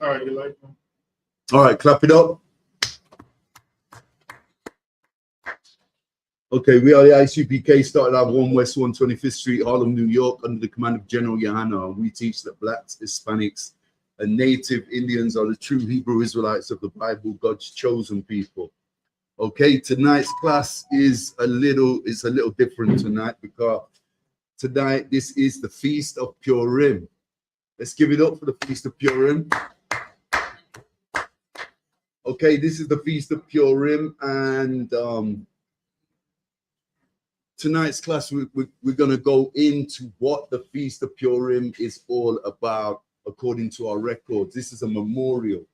All right, you like them? All right, clap it up. Okay, we are the Isupk, started out 1 West 125th Street, Harlem, New York, under the command of General Johanna. We teach that blacks, Hispanics, and native Indians are the true Hebrew Israelites of the Bible, God's chosen people. Okay, tonight's class is a little different tonight, because tonight this is the Feast of Purim. Let's give it up for the Feast of Purim. Okay, this is the Feast of Purim, and tonight's class, we're going to go into what the Feast of Purim is all about, according to our records. This is a memorial.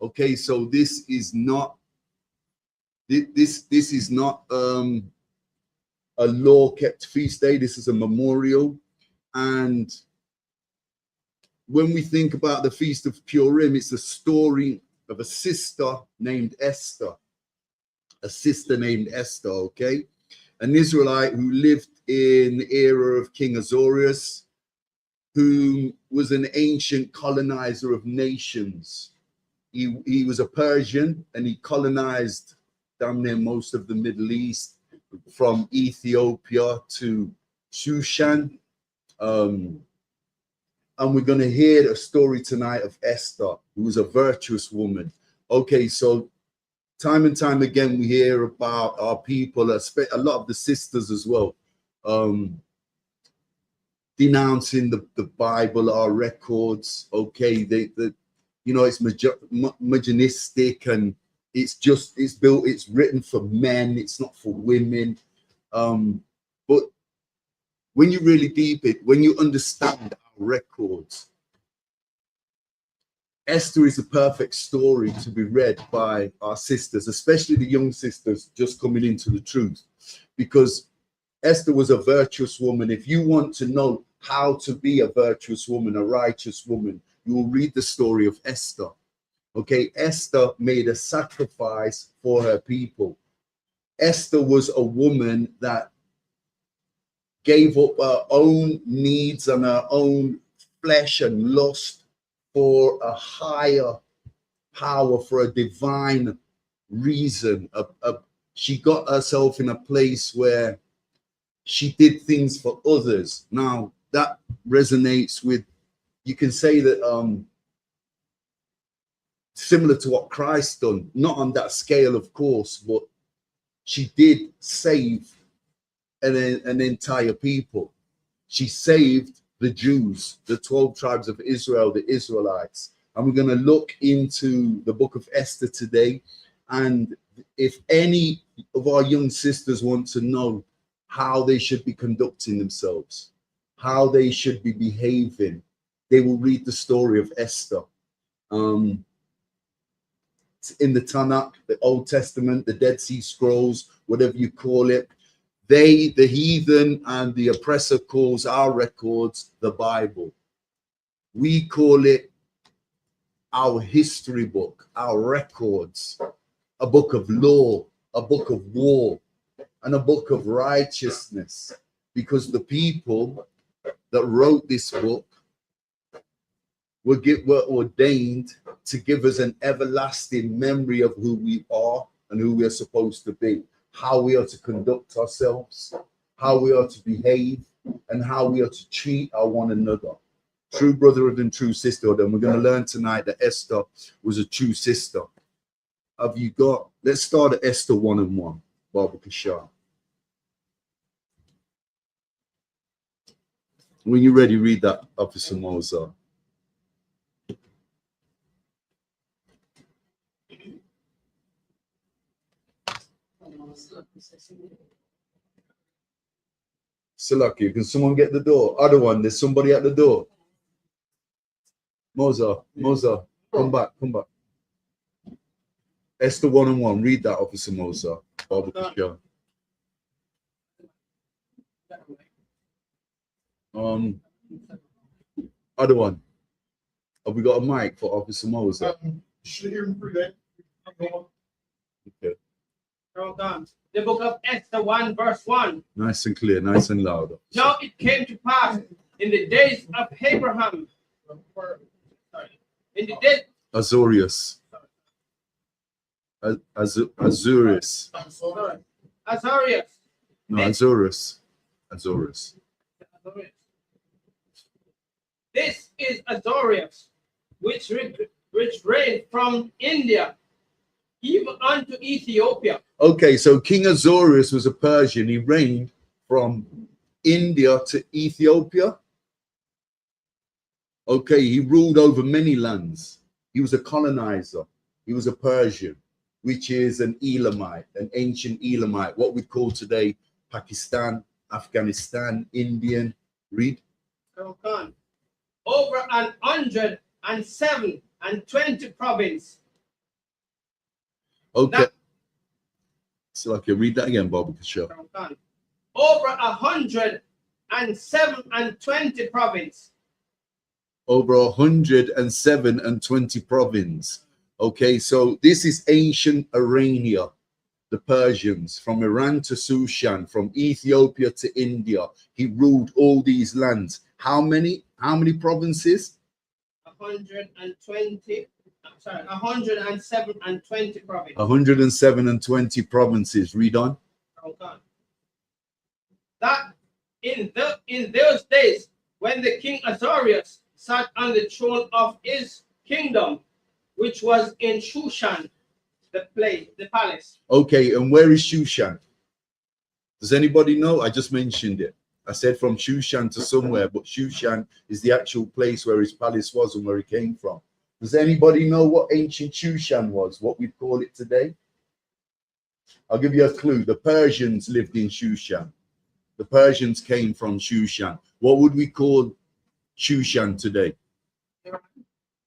Okay, so this is not a law kept feast day. This is a memorial. And when we think about the Feast of Purim, it's a story of a sister named Esther. Okay? An Israelite who lived in the era of King Ahasuerus, who was an ancient colonizer of nations. He was a Persian, and he colonized down near most of the Middle East, from Ethiopia to Shushan. And we're going to hear a story tonight of Esther, who was a virtuous woman. Okay, so time and time again, we hear about our people, a lot of the sisters as well, denouncing the Bible, our records. Okay, it's misogynistic, and it's written for men, it's not for women. But when you really deep it, when you understand our records, Esther is a perfect story to be read by our sisters, especially the young sisters just coming into the truth, because Esther was a virtuous woman. If you want to know how to be a virtuous woman, a righteous woman, you will read the story of Esther. Okay, Esther made a sacrifice for her people. Esther was a woman that gave up her own needs and her own flesh and lust for a higher power, for a divine reason. She got herself in a place where she did things for others. Now, that resonates with, you can say that similar to what Christ done, not on that scale, of course, but she did save an entire people. She saved the Jews, the 12 tribes of Israel, the Israelites. And we're going to look into the book of Esther today. And if any of our young sisters want to know how they should be conducting themselves, how they should be behaving, they will read the story of Esther. It's in the Tanakh, the Old Testament, the Dead Sea Scrolls, whatever you call it. The heathen and the oppressor, calls our records the Bible. We call it our history book, our records, a book of law, a book of war, and a book of righteousness, because the people that wrote this book were ordained to give us an everlasting memory of who we are and who we are supposed to be, how we are to conduct ourselves, how we are to behave, and how we are to treat our one another. True brotherhood and true sisterhood. And we're going to learn tonight that Esther was a true sister. Let's start at Esther 1:1, Baba Kashar. When you're ready, read that, Officer Moser. Salaki, can someone get the door? Other one, there's somebody at the door. Moser, come back. Esther 1:1, read that, Officer Moser. Baba Kashar. Other one. Have we got a mic for Officer Moser? Should hear him through that. Okay. Well done. The book of Esther 1 verse 1. Nice and clear, nice and loud. Now it came to pass in the days of Abraham, in the days Azorius. Azorius. Azorius. No, Azorius. Azorius. This is Azorius, which reigned from India even unto Ethiopia. Okay, so King Azorius was a Persian. He reigned from India to Ethiopia. Okay, he ruled over many lands. He was a colonizer. He was a Persian, which is an Elamite, an ancient Elamite, what we call today Pakistan, Afghanistan, Indian. Read. Over 107 and 20 province. Okay. So okay, read that again, Bob. Sure. Over 107 and 20 province. Over 107 and 20 province. Okay, so this is ancient Arabia, the Persians, from Iran to Shushan, from Ethiopia to India. He ruled all these lands. How many provinces? 120. Sorry, 107 and 20 provinces. 107 and 20 provinces. Read on. That in those days, when the king Azorius sat on the throne of his kingdom, which was in Shushan, the palace. Okay, and where is Shushan? Does anybody know? I just mentioned it. I said from Shushan to somewhere, but Shushan is the actual place where his palace was and where he came from. Does anybody know what ancient Shushan was, what we'd call it today? I'll give you a clue. The Persians lived in Shushan. The Persians came from Shushan. What would we call Shushan today?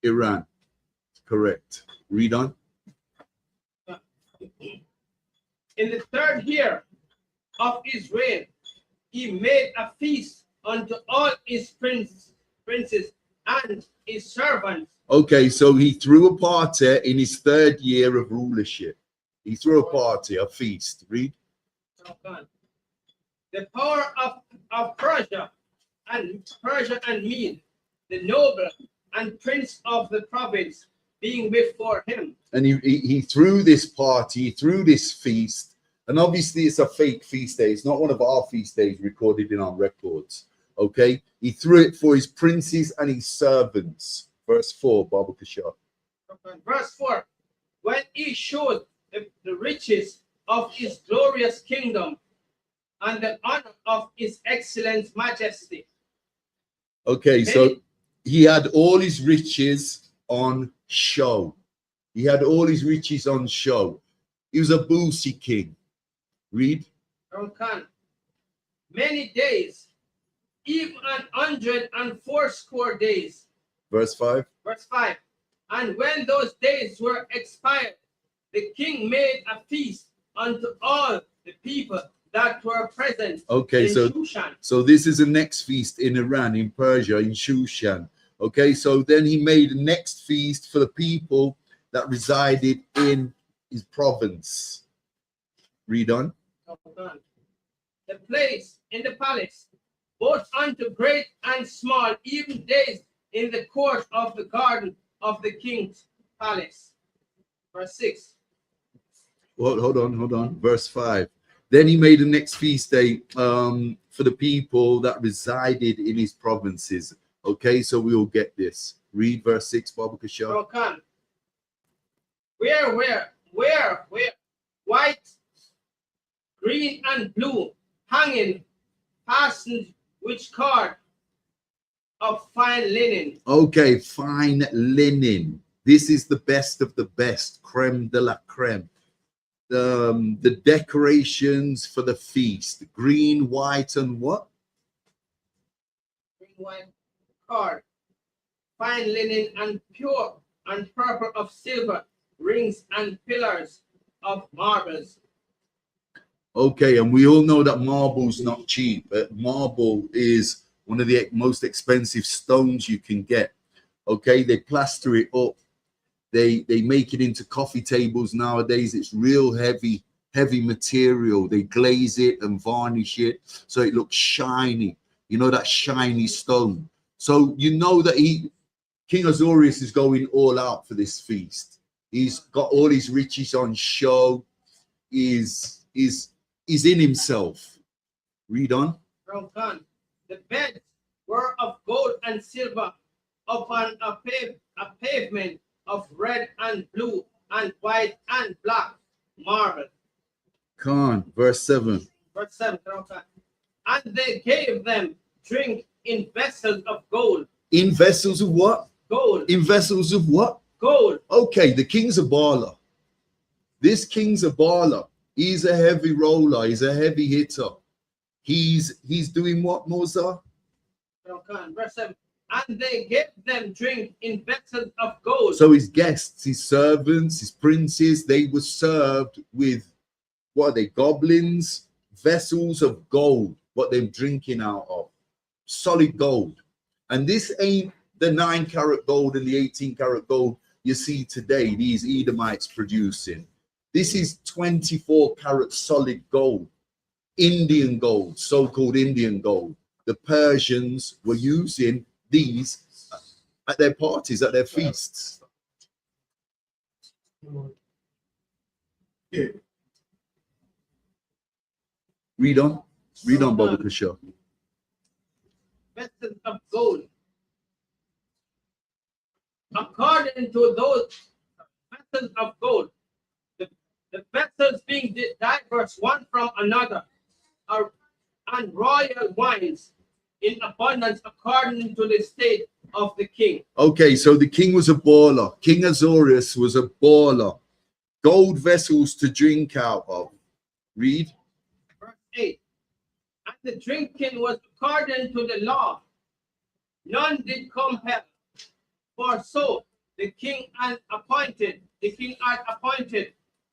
Iran. Correct. Read on. In the 3rd year of his reign, he made a feast unto all his princes and his servants. Okay, so he threw a party in his 3rd year of rulership. He threw a party, a feast. Read. The power of Persia and Mede, the noble and prince of the province, being before him. And he threw this party, he threw this feast. And obviously it's a fake feast day. It's not one of our feast days recorded in our records. Okay. He threw it for his princes and his servants. Verse 4, Baba Kashar. Verse 4. When he showed the riches of his glorious kingdom and the honor of his excellent majesty. Okay, so he had all his riches on show. He had all his riches on show. He was a boozy king. Read. Many days, even 180 days. Verse 5. Verse 5. And when those days were expired, the king made a feast unto all the people that were present. Okay, in Shushan. So this is the next feast in Iran, in Persia, in Shushan. Okay, so then he made the next feast for the people that resided in his province. Read on. The place in the palace, both unto great and small, even days in the court of the garden of the king's palace. Verse 6. Well, hold on. Verse 5. Then he made the next feast day for the people that resided in his provinces. Okay, so we will get this. Read verse 6, Baba Kashar. Where? White, green, and blue, hanging, fastened with cord of fine linen. Okay, fine linen. This is the best of the best, creme de la creme. The decorations for the feast, green, white, and what? Green, white, cord, fine linen, and pure and purple of silver, rings and pillars of marbles. Okay, and we all know that marble's not cheap. Marble is one of the most expensive stones you can get. Okay, they plaster it up. They make it into coffee tables nowadays. It's real heavy material. They glaze it and varnish it so it looks shiny. You know, that shiny stone. So you know that King Azorius is going all out for this feast. He's got all his riches on show. Is in himself. Read on. From Khan. The beds were of gold and silver upon a pavement of red and blue and white and black marble. Khan, verse 7. Verse 7. From Khan. And they gave them drink in vessels of gold. In vessels of what? Gold. In vessels of what? Gold. Okay, the king's a baller. This king's a baller. He's a heavy roller. He's a heavy hitter. He's doing what, Moses? Verse 7. And they gave them drink in vessels of gold. So his guests, his servants, his princes, they were served with, what are they, goblins? Vessels of gold, what they're drinking out of. Solid gold. And this ain't the 9-carat gold and the 18-carat gold you see today, these Edomites producing. This is 24-carat solid gold, Indian gold, so-called Indian gold. The Persians were using these at their parties, at their feasts. Yeah. Read on, Baba Kasha. Vessels of gold. According to those vessels of gold, the vessels being diverse one from another, and royal wines in abundance according to the state of the king. Okay, so the king was a baller. King Azorius was a baller. Gold vessels to drink out of. Read. Verse 8. And the drinking was according to the law. None did compel. For so the king had appointed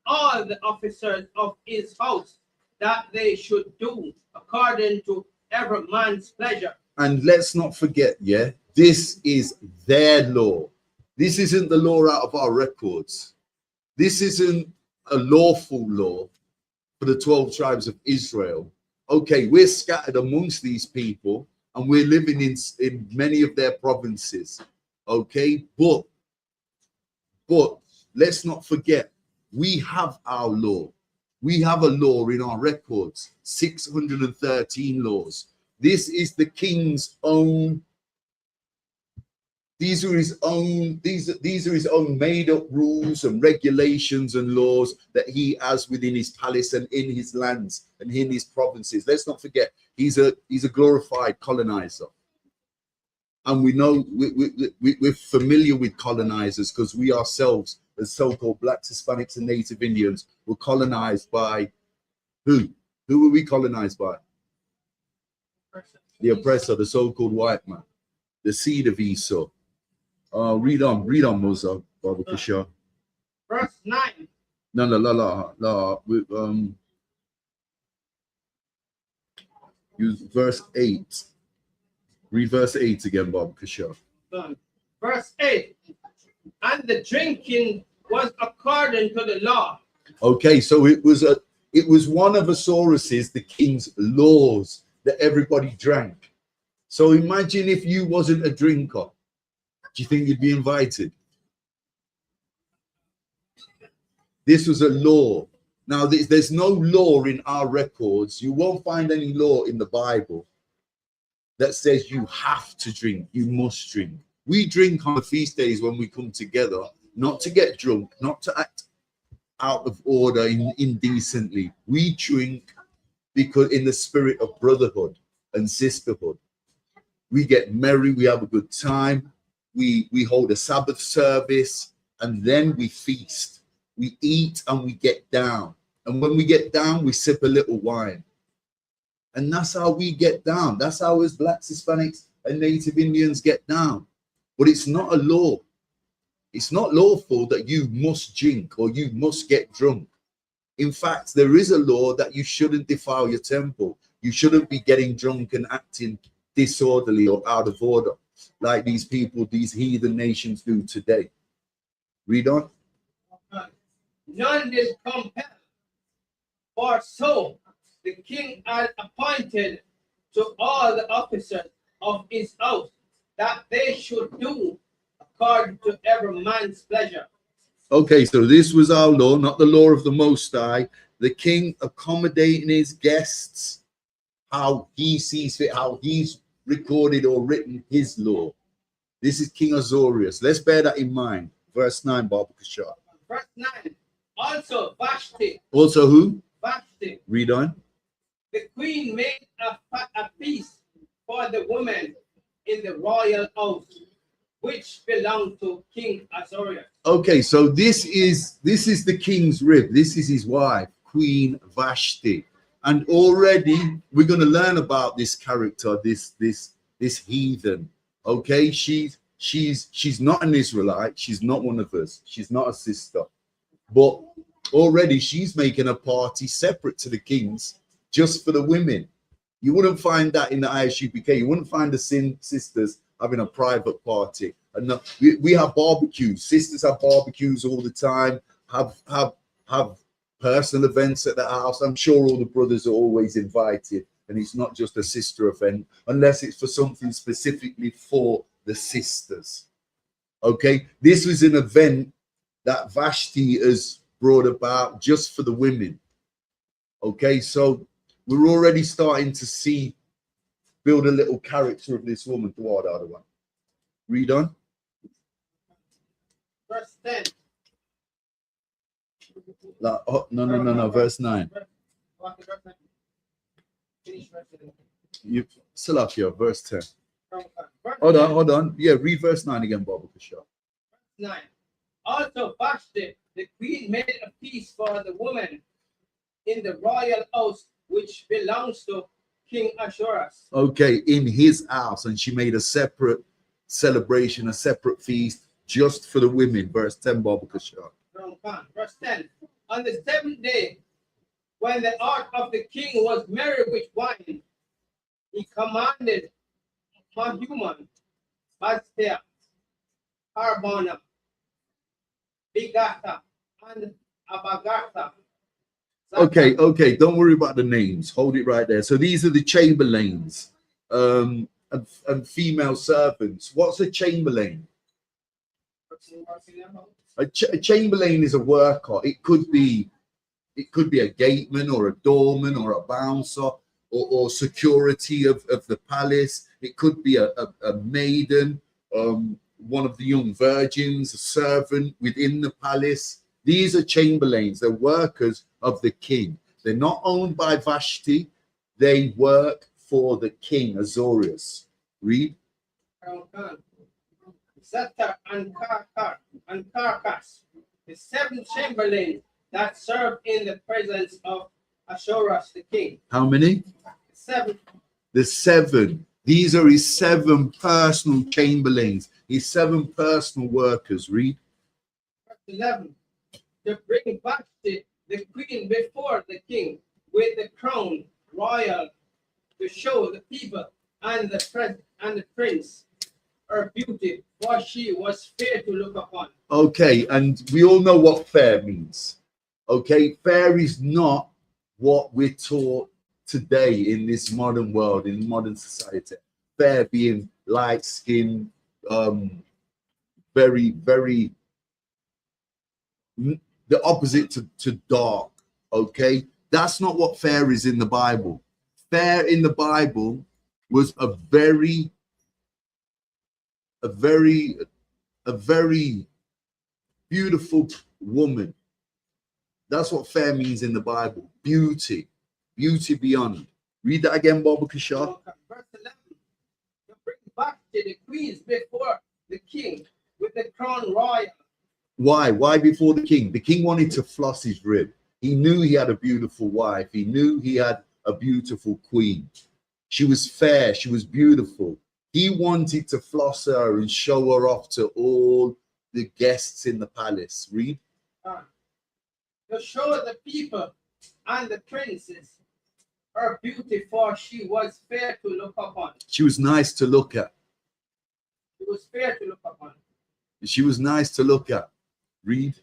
all the officers of his house that they should do according to every man's pleasure. And let's not forget, yeah, this is their law. This isn't the law out of our records. This isn't a lawful law for the 12 tribes of Israel. Okay, we're scattered amongst these people and we're living in many of their provinces. Okay, but let's not forget, we have our law. We have a law in our records, 613 laws. This is the king's own. These are his own made up rules and regulations and laws that he has within his palace and in his lands and in his provinces. Let's not forget, he's a glorified colonizer. And we know we're familiar with colonizers because we ourselves, as so-called Blacks, Hispanics, and Native Indians, were colonized by who? Who were we colonized by? The oppressor, the so-called white man, the seed of Esau. Read on, Musa, Baba Kasha. Verse 9. No. Use verse 8. Read verse 8 again, Baba Kasha. Verse 8. And the drinking was according to the law. Okay, so it was one of Asaurus's, the king's laws, that everybody drank. So imagine if you wasn't a drinker. Do you think you'd be invited? This was a law. Now, there's no law in our records. You won't find any law in the Bible that says you have to drink, you must drink. We drink on the feast days when we come together, not to get drunk, not to act out of order, indecently. We drink because in the spirit of brotherhood and sisterhood. We get merry, we have a good time, we hold a Sabbath service, and then we feast. We eat and we get down. And when we get down, we sip a little wine. And that's how we get down. That's how us Blacks, Hispanics, and Native Indians get down. But it's not a law. It's not lawful that you must drink or you must get drunk. In fact, there is a law that you shouldn't defile your temple. You shouldn't be getting drunk and acting disorderly or out of order like these people, these heathen nations do today. Read on. None did compel. For so the king had appointed to all the officers of his house that they should do according to every man's pleasure. Okay, so this was our law, not the law of the Most High. The king accommodating his guests, how he sees fit, how he's recorded or written his law. This is King Azorius. Let's bear that in mind. Verse 9, Baba Kashar. Verse 9. Also Vashti, Also who? Vashti, Read on. the queen made a feast for the women in the royal house, which belonged to King Azorius. Okay, so this is the king's rib. This is his wife, Queen Vashti. And already we're going to learn about this character, this heathen. Okay, she's not an Israelite. She's not one of us. She's not a sister. But already she's making a party separate to the kings, just for the women. You wouldn't find that in the Isupk. You wouldn't find the sisters having a private party. And we have barbecues. Sisters have barbecues all the time. Have personal events at the house. I'm sure all the brothers are always invited, and it's not just a sister event, unless it's for something specifically for the sisters. Okay, this was an event that Vashti has brought about just for the women. Okay, so we're already starting to build a little character of this woman toward the other one. Read on. Verse 10. No. Verse 9. You still up here, verse 10. Hold on. Yeah, read verse 9 again, Baba Kashar. 9. Also Vashti, the queen, made a feast for the woman in the royal house, which belongs to King Ahasuerus. Okay, in his house, and she made a separate celebration, a separate feast just for the women. Verse 10, Baba Kashar. Verse 10. On the 7th day, when the heart of the king was merry with wine, he commanded Mahuman, Bastia, Harbona, Bigatha, and Abagatha. Okay, don't worry about the names. Hold it right there. So these are the chamberlains and female servants. What's a chamberlain? A chamberlain is a worker. It could be a gateman or a doorman or a bouncer or security of the palace. It could be a maiden, one of the young virgins, a servant within the palace. These are chamberlains. They're workers of the king. They're not owned by Vashti. They work for the king, Azorius. Read. Zatar and Karkas, the 7 chamberlains that served in the presence of Ahasuerus the king. How many? 7. The 7. These are his 7 personal chamberlains, his 7 personal workers. Read. 11. To bring Vashti, the queen, before the king with the crown royal, to show the people and the prince her beauty, for she was fair to look upon. Okay, and we all know what fair means. Okay, fair is not what we're taught today in this modern world, in modern society. Fair being light skin, very, very the opposite to dark. Okay, that's not what fair is in the Bible. Fair in the Bible was a very beautiful woman. That's what fair means in the Bible. Beauty beyond. Read that again, Baba Kashar. Verse 11. To bring Vashti, the queens, before the king with the crown royal. Why before the king? The king wanted to floss his rib. He knew he had a beautiful wife. He knew he had a beautiful queen. She was fair. She was beautiful. He wanted to floss her and show her off to all the guests in the palace. Read. To show the people and the princes her beauty, for she was fair to look upon. She was nice to look at. She was fair to look upon. She was nice to look at. Read.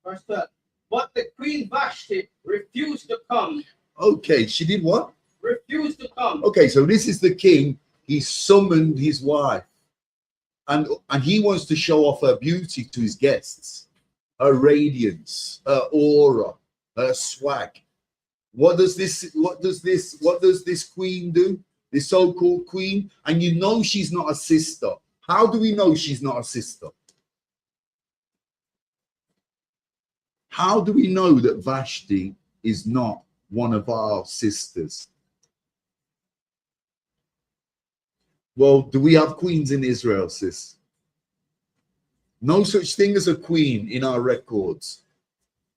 Verse 12. But the queen Vashti refused to come. Okay, she did what? Refused to come. Okay, so this is the king. He summoned his wife And he wants to show off her beauty to his guests, her radiance, her aura, her swag. What does this queen do? This so-called queen? And you know she's not a sister. How do we know she's not a sister? How do we know that Vashti is not one of our sisters? Well, do we have queens in Israel, sis? No such thing as a queen in our records.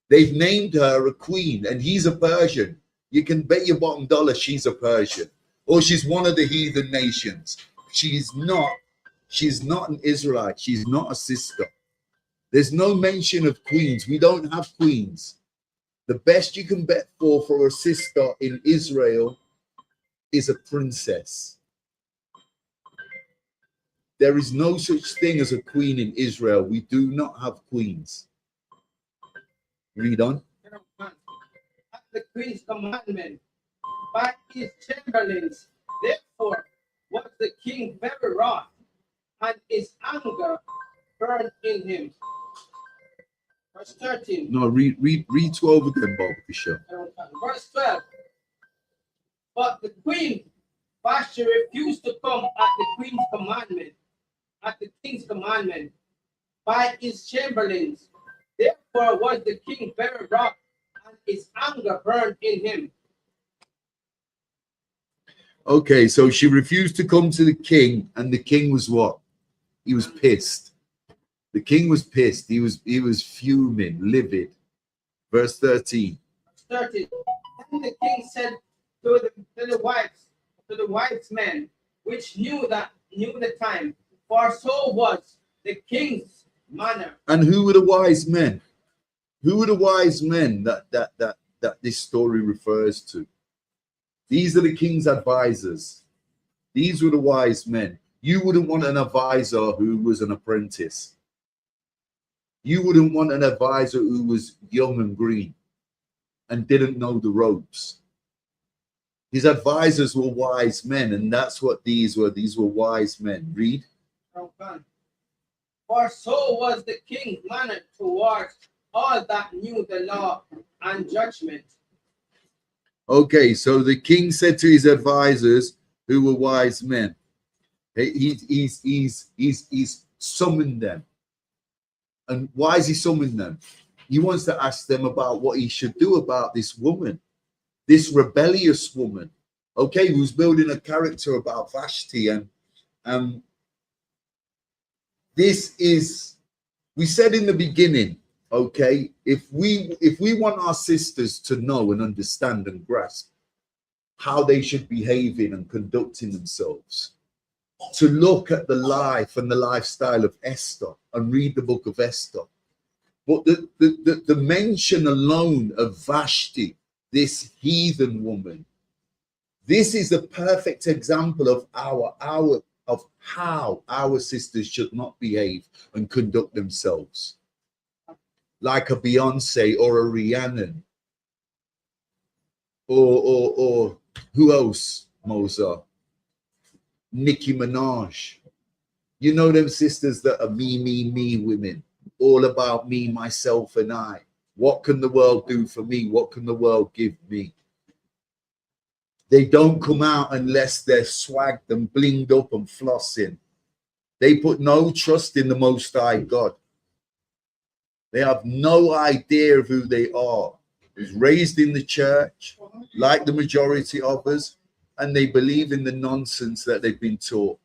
They've named her a queen, and he's a Persian. You can bet your bottom dollar she's a Persian, or she's one of the heathen nations. She's not an Israelite. She's not a sister. There's no mention of queens. We don't have queens. The best you can bet for a sister in Israel is a princess. There is no such thing as a queen in Israel. We do not have queens. Read on. At the queen's commandment by his chamberlains, therefore was the king very wroth, and his anger burned in him. Verse 13. No, read 12 again, Bob Bishop. Verse 12. But the queen Vashti refused to come at the queen's commandment, at the king's commandment, by his chamberlains. Therefore was the king very wroth, and his anger burned in him. Okay, so she refused to come to the king, and the king was what? He was pissed. The king was pissed. He was fuming, livid. Verse 13. Verse 13. Then the king said to the wise men, which knew the time, for so was the king's manner. And who were the wise men? Who were the wise men that this story refers to? These are the king's advisors. These were the wise men. You wouldn't want an advisor who was an apprentice. You wouldn't want an advisor who was young and green and didn't know the ropes. His advisors were wise men, and that's what these were. These were wise men. Read. For so was the king's manner towards all that knew the law and judgment. Okay, so the king said to his advisors, who were wise men, he's summoned them. And why is he summoning them? He wants to ask them about what he should do about this woman, this rebellious woman, okay, who's building a character about Vashti. And this is, we said in the beginning, okay, if we want our sisters to know and understand and grasp how they should be behaving and conducting themselves, to look at the life and the lifestyle of Esther and read the book of Esther. But the mention alone of Vashti, this heathen woman, this is a perfect example of how our sisters should not behave and conduct themselves. Like a Beyonce or a Rihanna, or who else, Mozart? Nicki Minaj. You know them sisters that are me women, all about me, myself, and I. What can the world do for me? What can the world give me? They don't come out unless they're swagged and blinged up and flossing. They put no trust in the Most High God. They have no idea of who they are. Who's raised in the church, like the majority of us, and they believe in the nonsense that they've been taught.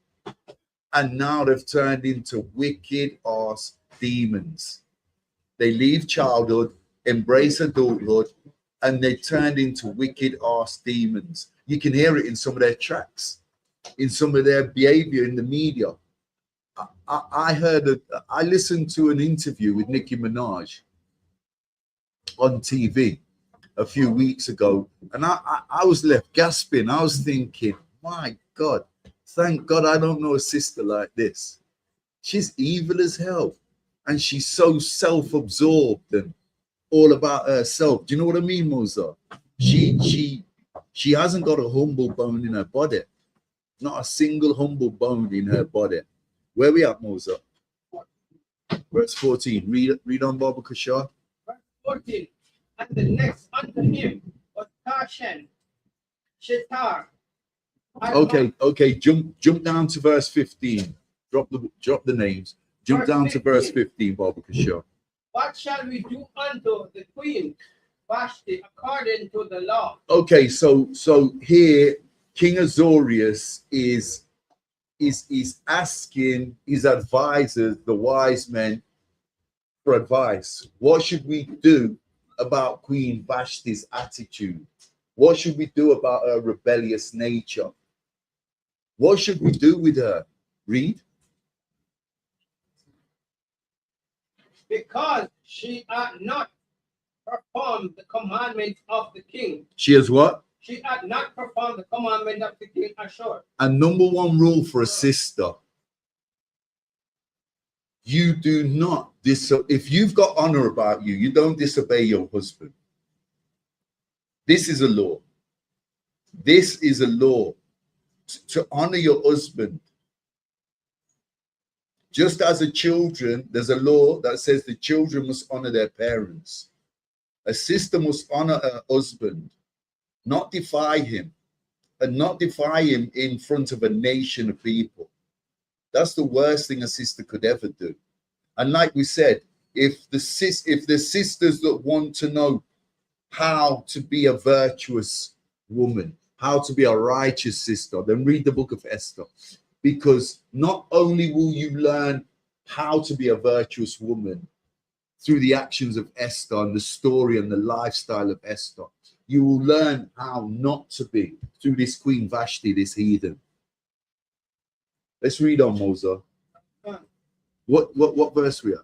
And now they've turned into wicked ass demons. They leave childhood, embrace adulthood, and they turned into wicked ass demons. You can hear it in some of their tracks, in some of their behavior in the media. I listened to an interview with Nicki Minaj on TV a few weeks ago, and I was left gasping. I was thinking, my God, thank God I don't know a sister like this. She's evil as hell, and she's so self-absorbed and all about herself. Do you know what I mean, Mozart? She hasn't got a humble bone in her body, not a single humble bone in her body. Where we at, Moses? Verse 14. Read on, Baba Kashar. Verse 14. And the next unto him was Tarshan, Shetar. Okay. Jump down to verse 15. Drop the names. Jump Verse down to verse 15. 15, Baba Kashar. What shall we do unto the queen Vashti according to the law? Okay, so here King Azorius is asking his advisors, the wise men, for advice. What should we do about Queen Vashti's attitude? What should we do about her rebellious nature? What should we do with her? Read. Because she had not performed the commandment of the king. She has what? She had not performed the commandment of the king Ashur. And number one rule for a sister: you do not if you've got honor about you, you don't disobey your husband. This is a law. This is a law to honor your husband. Just as a children, there's a law that says the children must honor their parents. A sister must honor her husband, not defy him, and not defy him in front of a nation of people. That's the worst thing a sister could ever do. And like we said, if the sisters that want to know how to be a virtuous woman, how to be a righteous sister, then read the book of Esther. Because not only will you learn how to be a virtuous woman through the actions of Esther and the story and the lifestyle of Esther, you will learn how not to be through this Queen Vashti, this heathen. Let's read on, Moses. What verse we at?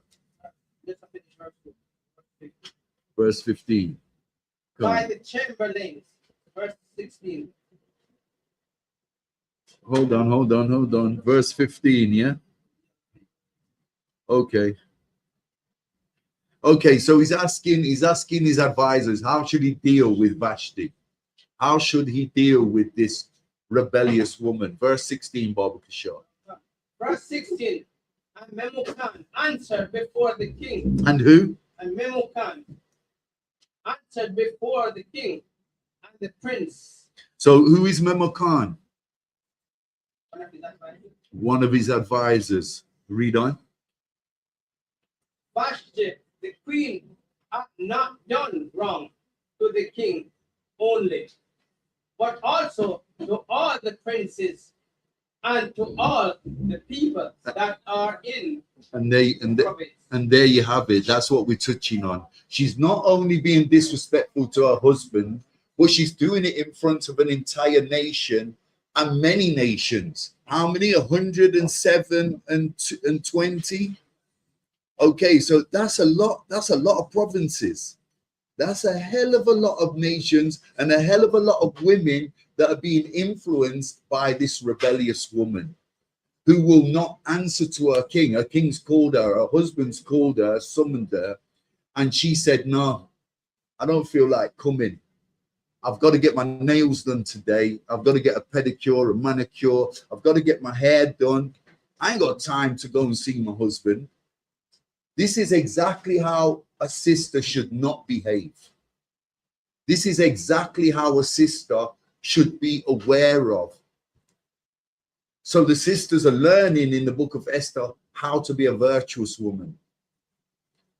Verse 15. By the chamberlains, verse 16. Hold on. Verse 15, yeah? Okay, so he's asking his advisors, how should he deal with Vashti? How should he deal with this rebellious woman? Verse 16, Baba Kishore. Verse 16. And Memucan answered before the king. And who? And Memucan answered before the king and the prince. So who is Memucan? One of his advisors. Read on. Vashti, the queen, had not done wrong to the king only, but also to all the princes and to all the people that are in the province. And there you have it. That's what we're touching on. She's not only being disrespectful to her husband, but she's doing it in front of an entire nation and many nations. How many? 107 and 20. Okay, so that's a lot. That's a lot of provinces. That's a hell of a lot of nations and a hell of a lot of women that are being influenced by this rebellious woman who will not answer to her king. Her king's called her, her husband's called her, summoned her, and she said, no, I don't feel like coming. I've got to get my nails done today. I've got to get a pedicure, a manicure. I've got to get my hair done. I ain't got time to go and see my husband. This is exactly how a sister should not behave. This is exactly how a sister should be aware of. So the sisters are learning in the book of Esther how to be a virtuous woman.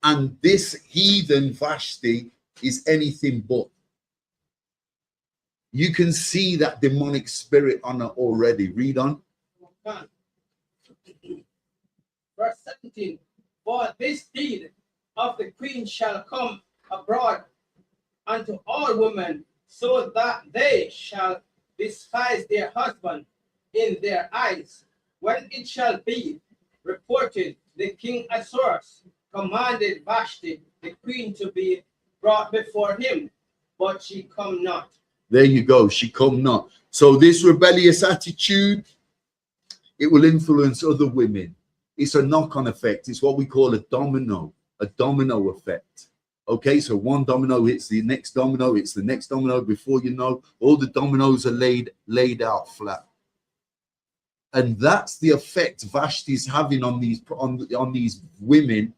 And this heathen Vashti is anything but. You can see that demonic spirit on her already. Read on. Verse 17. For this deed of the queen shall come abroad unto all women, so that they shall despise their husband in their eyes. When it shall be reported, the king Ahasuerus commanded Vashti, the queen, to be brought before him, but she come not. There you go, she come not. So this rebellious attitude, it will influence other women. It's a knock-on effect. It's what we call a domino effect. Okay, so one domino hits the next domino, it's the next domino. Before you know, all the dominoes are laid out flat. And that's the effect Vashti's having on these women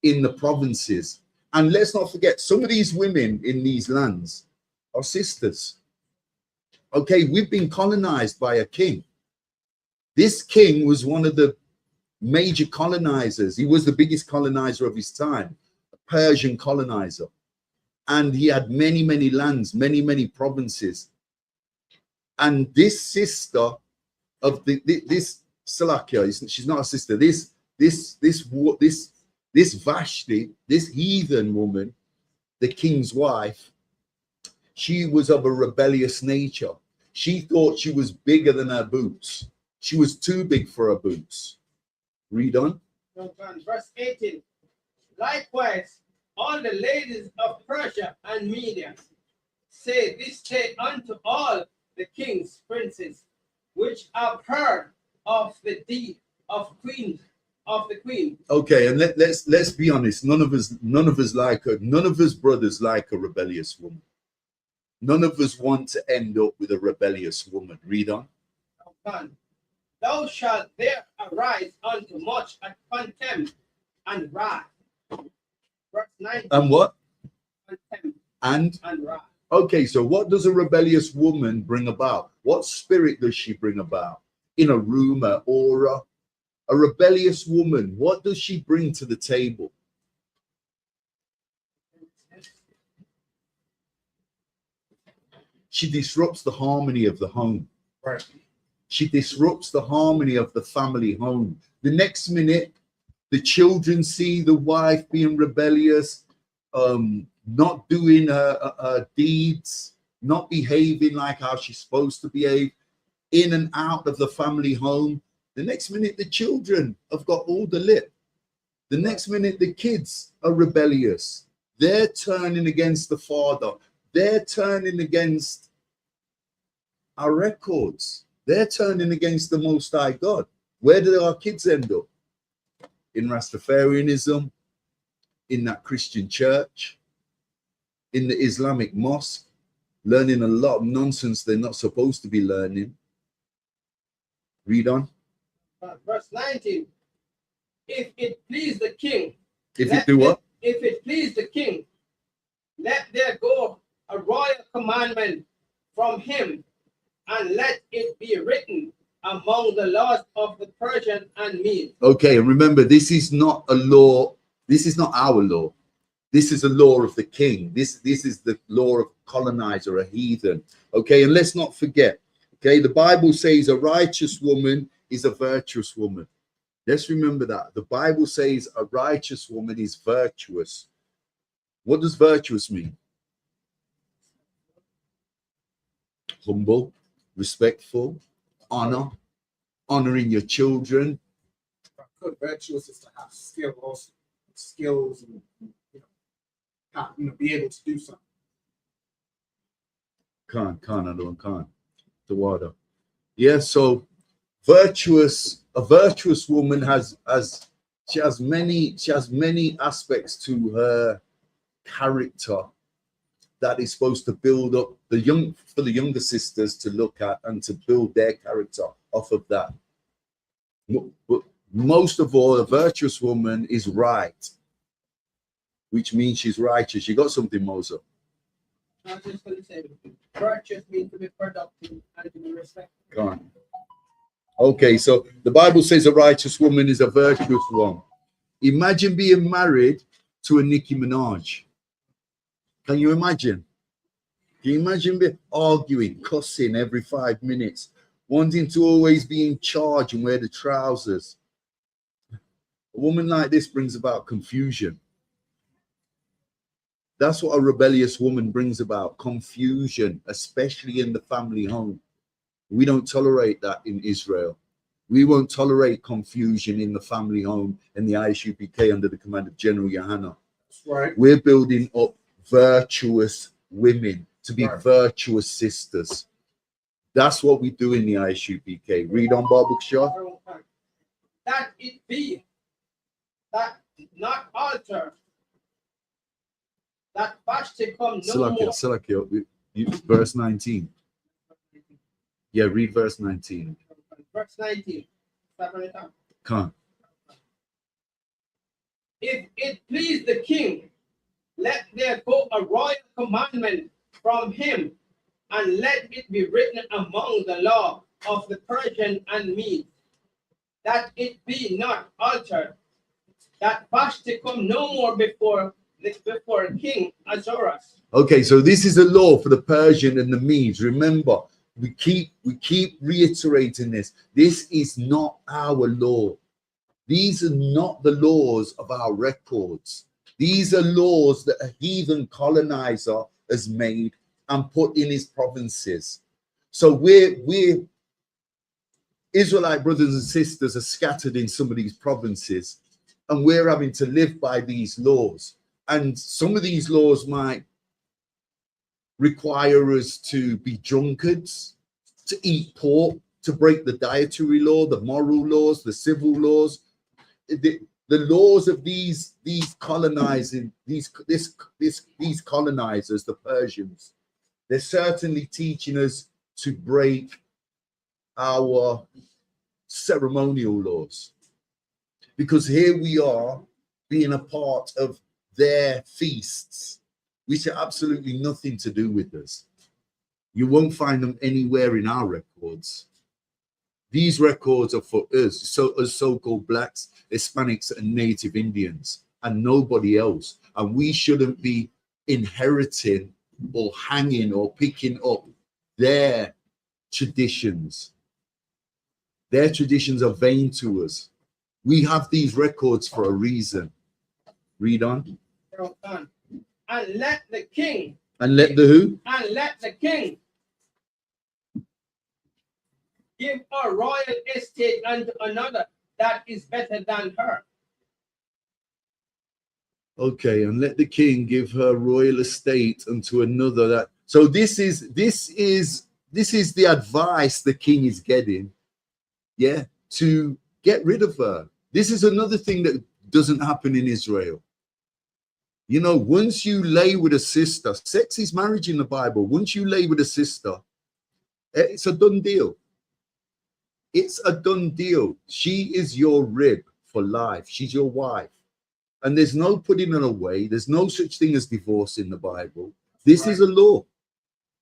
in the provinces. And let's not forget, some of these women in these lands are sisters. Okay, we've been colonized by a king. This king was one of the major colonizers. He was the biggest colonizer of his time, a Persian colonizer. And he had many, many lands, many, many provinces. And this sister of this Salakia, she's not a sister. This Vashti, this heathen woman, the king's wife, she was of a rebellious nature. She thought she was bigger than her boots. She was too big for her boots. Read on. Verse 18. Likewise, all the ladies of Persia and Media say this day unto all the king's princes, which have heard of the deed of the queen. Okay, and let's be honest. None of us like her. None of us brothers like a rebellious woman. None of us want to end up with a rebellious woman. Read on. Thou shalt there arise unto much contempt and wrath. Verse 19. And what? Contempt And wrath. okay, so what does a rebellious woman bring about? What spirit does she bring about? In a room, an aura. A rebellious woman, what does she bring to the table? She disrupts the harmony of the home. Right. She disrupts the harmony of the family home. The next minute, the children see the wife being rebellious, not doing her deeds, not behaving like how she's supposed to behave, in and out of the family home. The next minute, the children have got all the lip. The next minute, the kids are rebellious. They're turning against the father. They're turning against our records. They're turning against the Most High God. Where do our kids end up? In Rastafarianism, in that Christian church, in the Islamic mosque, learning a lot of nonsense they're not supposed to be learning. Read on. Verse 19. If it please the king. If it do what? If it please the king, let there go a royal commandment from him, and let it be written among the laws of the Persian and Mede. Okay, and remember, this is not a law. This is not our law. This is a law of the king. This is the law of colonizer, a heathen. Okay, and let's not forget. Okay, the Bible says a righteous woman is a virtuous woman. Let's remember that. The Bible says a righteous woman is virtuous. What does virtuous mean? Humble, respectful, honoring your children. Good virtuous is to have skills and be able to do something. Can't. The water. Yeah, so a virtuous woman has many aspects to her character that is supposed to build up for the younger sisters to look at and to build their character off of that. But most of all, a virtuous woman is right, which means she's righteous. You got something, Moser? I was just going to say, virtuous means to be productive and to be respected. Go on. Okay, so the Bible says a righteous woman is a virtuous one. Imagine being married to a Nicki Minaj. Can you imagine? Can you imagine being arguing, cussing every 5 minutes, wanting to always be in charge and wear the trousers? A woman like this brings about confusion. That's what a rebellious woman brings about, confusion, especially in the family home. We don't tolerate that in Israel. We won't tolerate confusion in the family home in the Isupk under the command of General Yohanna. That's right. We're building up virtuous women to be virtuous sisters. That's what we do in the Isupk. Read on, Baruch Shah. That it be, that not alter, that Vashti come no more. Salakia, verse 19. Yeah, read verse 19. verse 19. Stop on it up. Come. If it please the king, let there go a royal commandment from him, and let it be written among the law of the Persian and Mede, that it be not altered, that Vashti come no more before King Ahasuerus. Okay, so this is a law for the Persian and the Medes. Remember, we keep reiterating this. This is not our law. These are not the laws of our records. These are laws that a heathen colonizer has made and put in his provinces. So we're Israelite brothers and sisters are scattered in some of these provinces, and we're having to live by these laws. And some of these laws might require us to be drunkards, to eat pork, to break the dietary law, the moral laws, the civil laws. The laws of these colonizing these colonizers, the Persians, they're certainly teaching us to break our ceremonial laws, because here we are being a part of their feasts, which are absolutely nothing to do with us. You won't find them anywhere in our records. These records are for us, so-called blacks, Hispanics, and Native Indians, and nobody else. And we shouldn't be inheriting or hanging or picking up their traditions. Their traditions are vain to us. We have these records for a reason. Read on. And let the king. And let the who? And let the king give a royal estate unto another that is better than her. Okay, and let the king give her royal estate unto another that. So this is the advice the king is getting, yeah, to get rid of her. This is another thing that doesn't happen in Israel. You know, once you lay with a sister, sex is marriage in the Bible. Once you lay with a sister, it's a done deal. It's a done deal. She is your rib for life. She's your wife. And there's no putting her away. There's no such thing as divorce in the Bible. This is a law.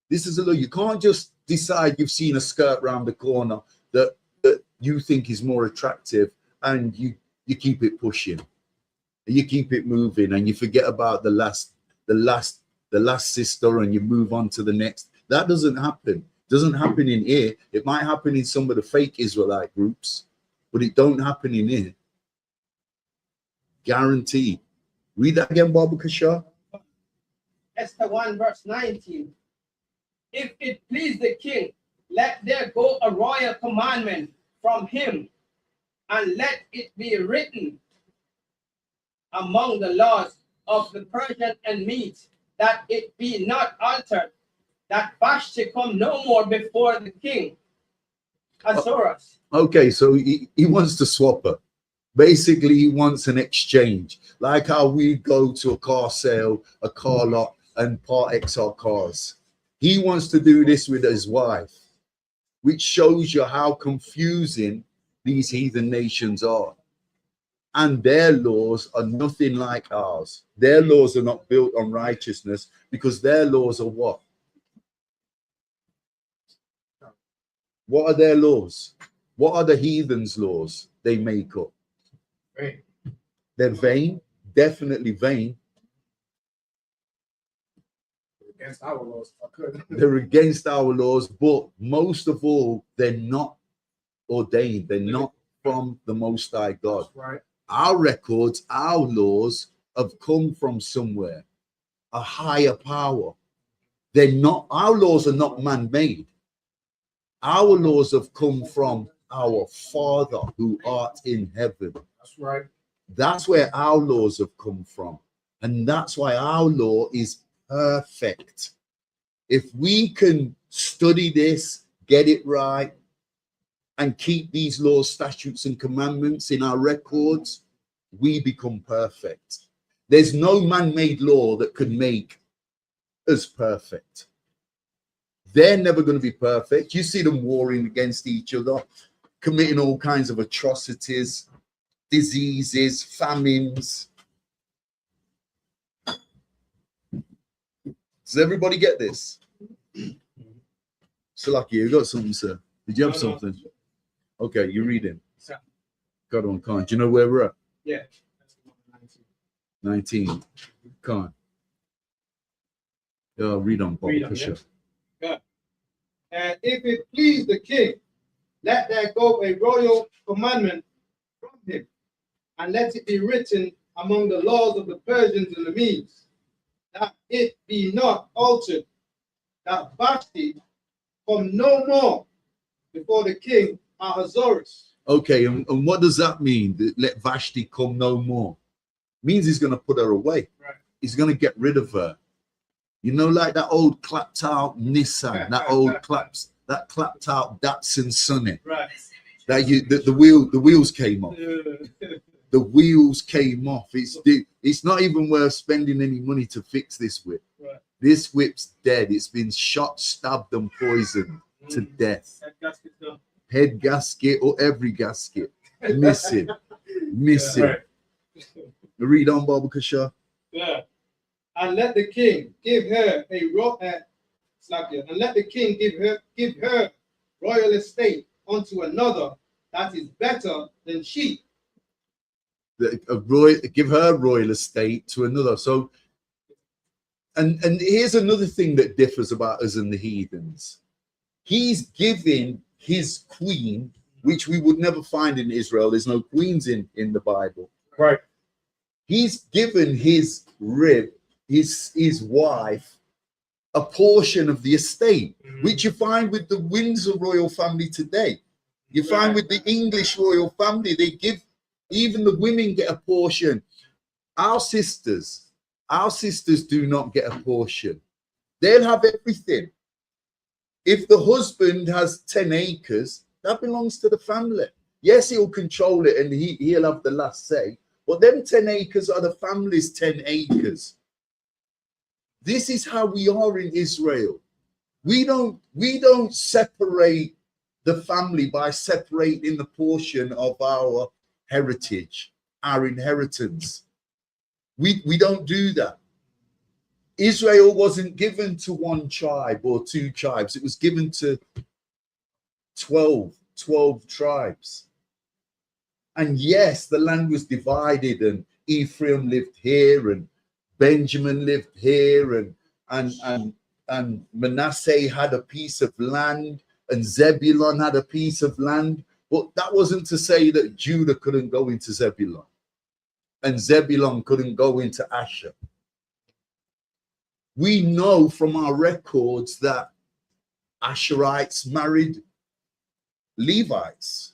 This is a law. You can't just decide you've seen a skirt round the corner that you think is more attractive, and you keep it pushing. You keep it moving, and you forget about the last sister, and you move on to the next. That doesn't happen. It doesn't happen in here. It might happen in some of the fake Israelite groups, but it don't happen in here. Guaranteed. Read that again, Baba Kasha. Esther 1 verse 19. If it please the king, let there go a royal commandment from him, and let it be written among the laws of the Persian and Medes, that it be not altered, that Vashti come no more before the king Ahasuerus. Okay, so he wants to swap her. Basically, he wants an exchange, like how we go to a car sale, a car lot, and part X our cars. He wants to do this with his wife, which shows you how confusing these heathen nations are. And their laws are nothing like ours. Their laws are not built on righteousness, because their laws are what? What are their laws? What are the heathens' laws they make up? Vain. They're vain, definitely vain. Against our laws, if I could. They're against our laws, but most of all, they're not ordained. They're not from the Most High God. That's right. Our records, our laws have come from somewhere, a higher power. They're not, our laws are not man-made. Our laws have come from our Father who art in heaven. That's right. That's where our laws have come from. And that's why our law is perfect. If we can study this, get it right, and keep these laws, statutes, and commandments in our records, we become perfect. There's no man-made law that can make us perfect. They're never going to be perfect. You see them warring against each other. committing all kinds of atrocities, diseases, famines. Does everybody get this? Salaki, you got something, sir? Did you have something? Okay, you're reading. God on, Khan. Do you know where we're at? Yeah. 19. Khan. Read on, Bob. Read on, Pusher. And if it please the king, let there go a royal commandment from him, and let it be written among the laws of the Persians and the Medes, that it be not altered, that Vashti come no more before the king Ahasuerus. Okay, and what does that mean? That let Vashti come no more? Means he's going to put her away. Right. He's going to get rid of her. You know, like that old clapped out Nissan, that old clapped out Datsun Sunny. Right. That the wheels came off. The wheels came off. It's not even worth spending any money to fix this whip. Right. This whip's dead. It's been shot, stabbed, and poisoned to death. Head gasket or every gasket missing. Yeah, right. Read on, Baba Kasha. Yeah. And let the king give her and let the king give her royal estate unto another that is better than she. Give her royal estate to another. So, and here's another thing that differs about us and the heathens. He's giving his queen, which we would never find in Israel. There's no queens in the Bible. Right. He's given his his wife a portion of the estate, which you find with the Windsor royal family today. You find with the English royal family, they give, even the women get a portion. Our sisters do not get a portion. They'll have everything. If the husband has 10 acres, that belongs to the family. Yes, he'll control it and he'll have the last say, but them 10 acres are the family's 10 acres. This is how we are in Israel. We don't separate the family by separating the portion of our heritage, our inheritance. We don't do that. Israel wasn't given to one tribe or two tribes. It was given to 12 tribes. And yes, the land was divided, and Ephraim lived here, and Benjamin lived here, and Manasseh had a piece of land, and Zebulun had a piece of land. But that wasn't to say that Judah couldn't go into Zebulun, and Zebulun couldn't go into Asher. We know from our records that Asherites married Levites.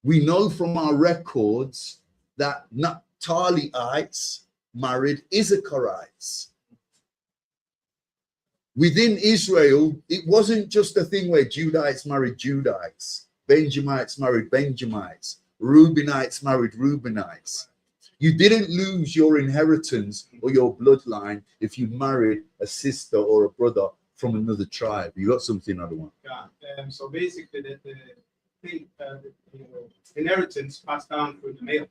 We know from our records that Naphtaliites married Issacharites. Within Israel, it wasn't just a thing where Judites married Judites, Benjamites married Benjamites, Reubenites married Reubenites. You didn't lose your inheritance or your bloodline if you married a sister or a brother from another tribe. You got something, other one? Yeah. So basically, the inheritance passed down through the male,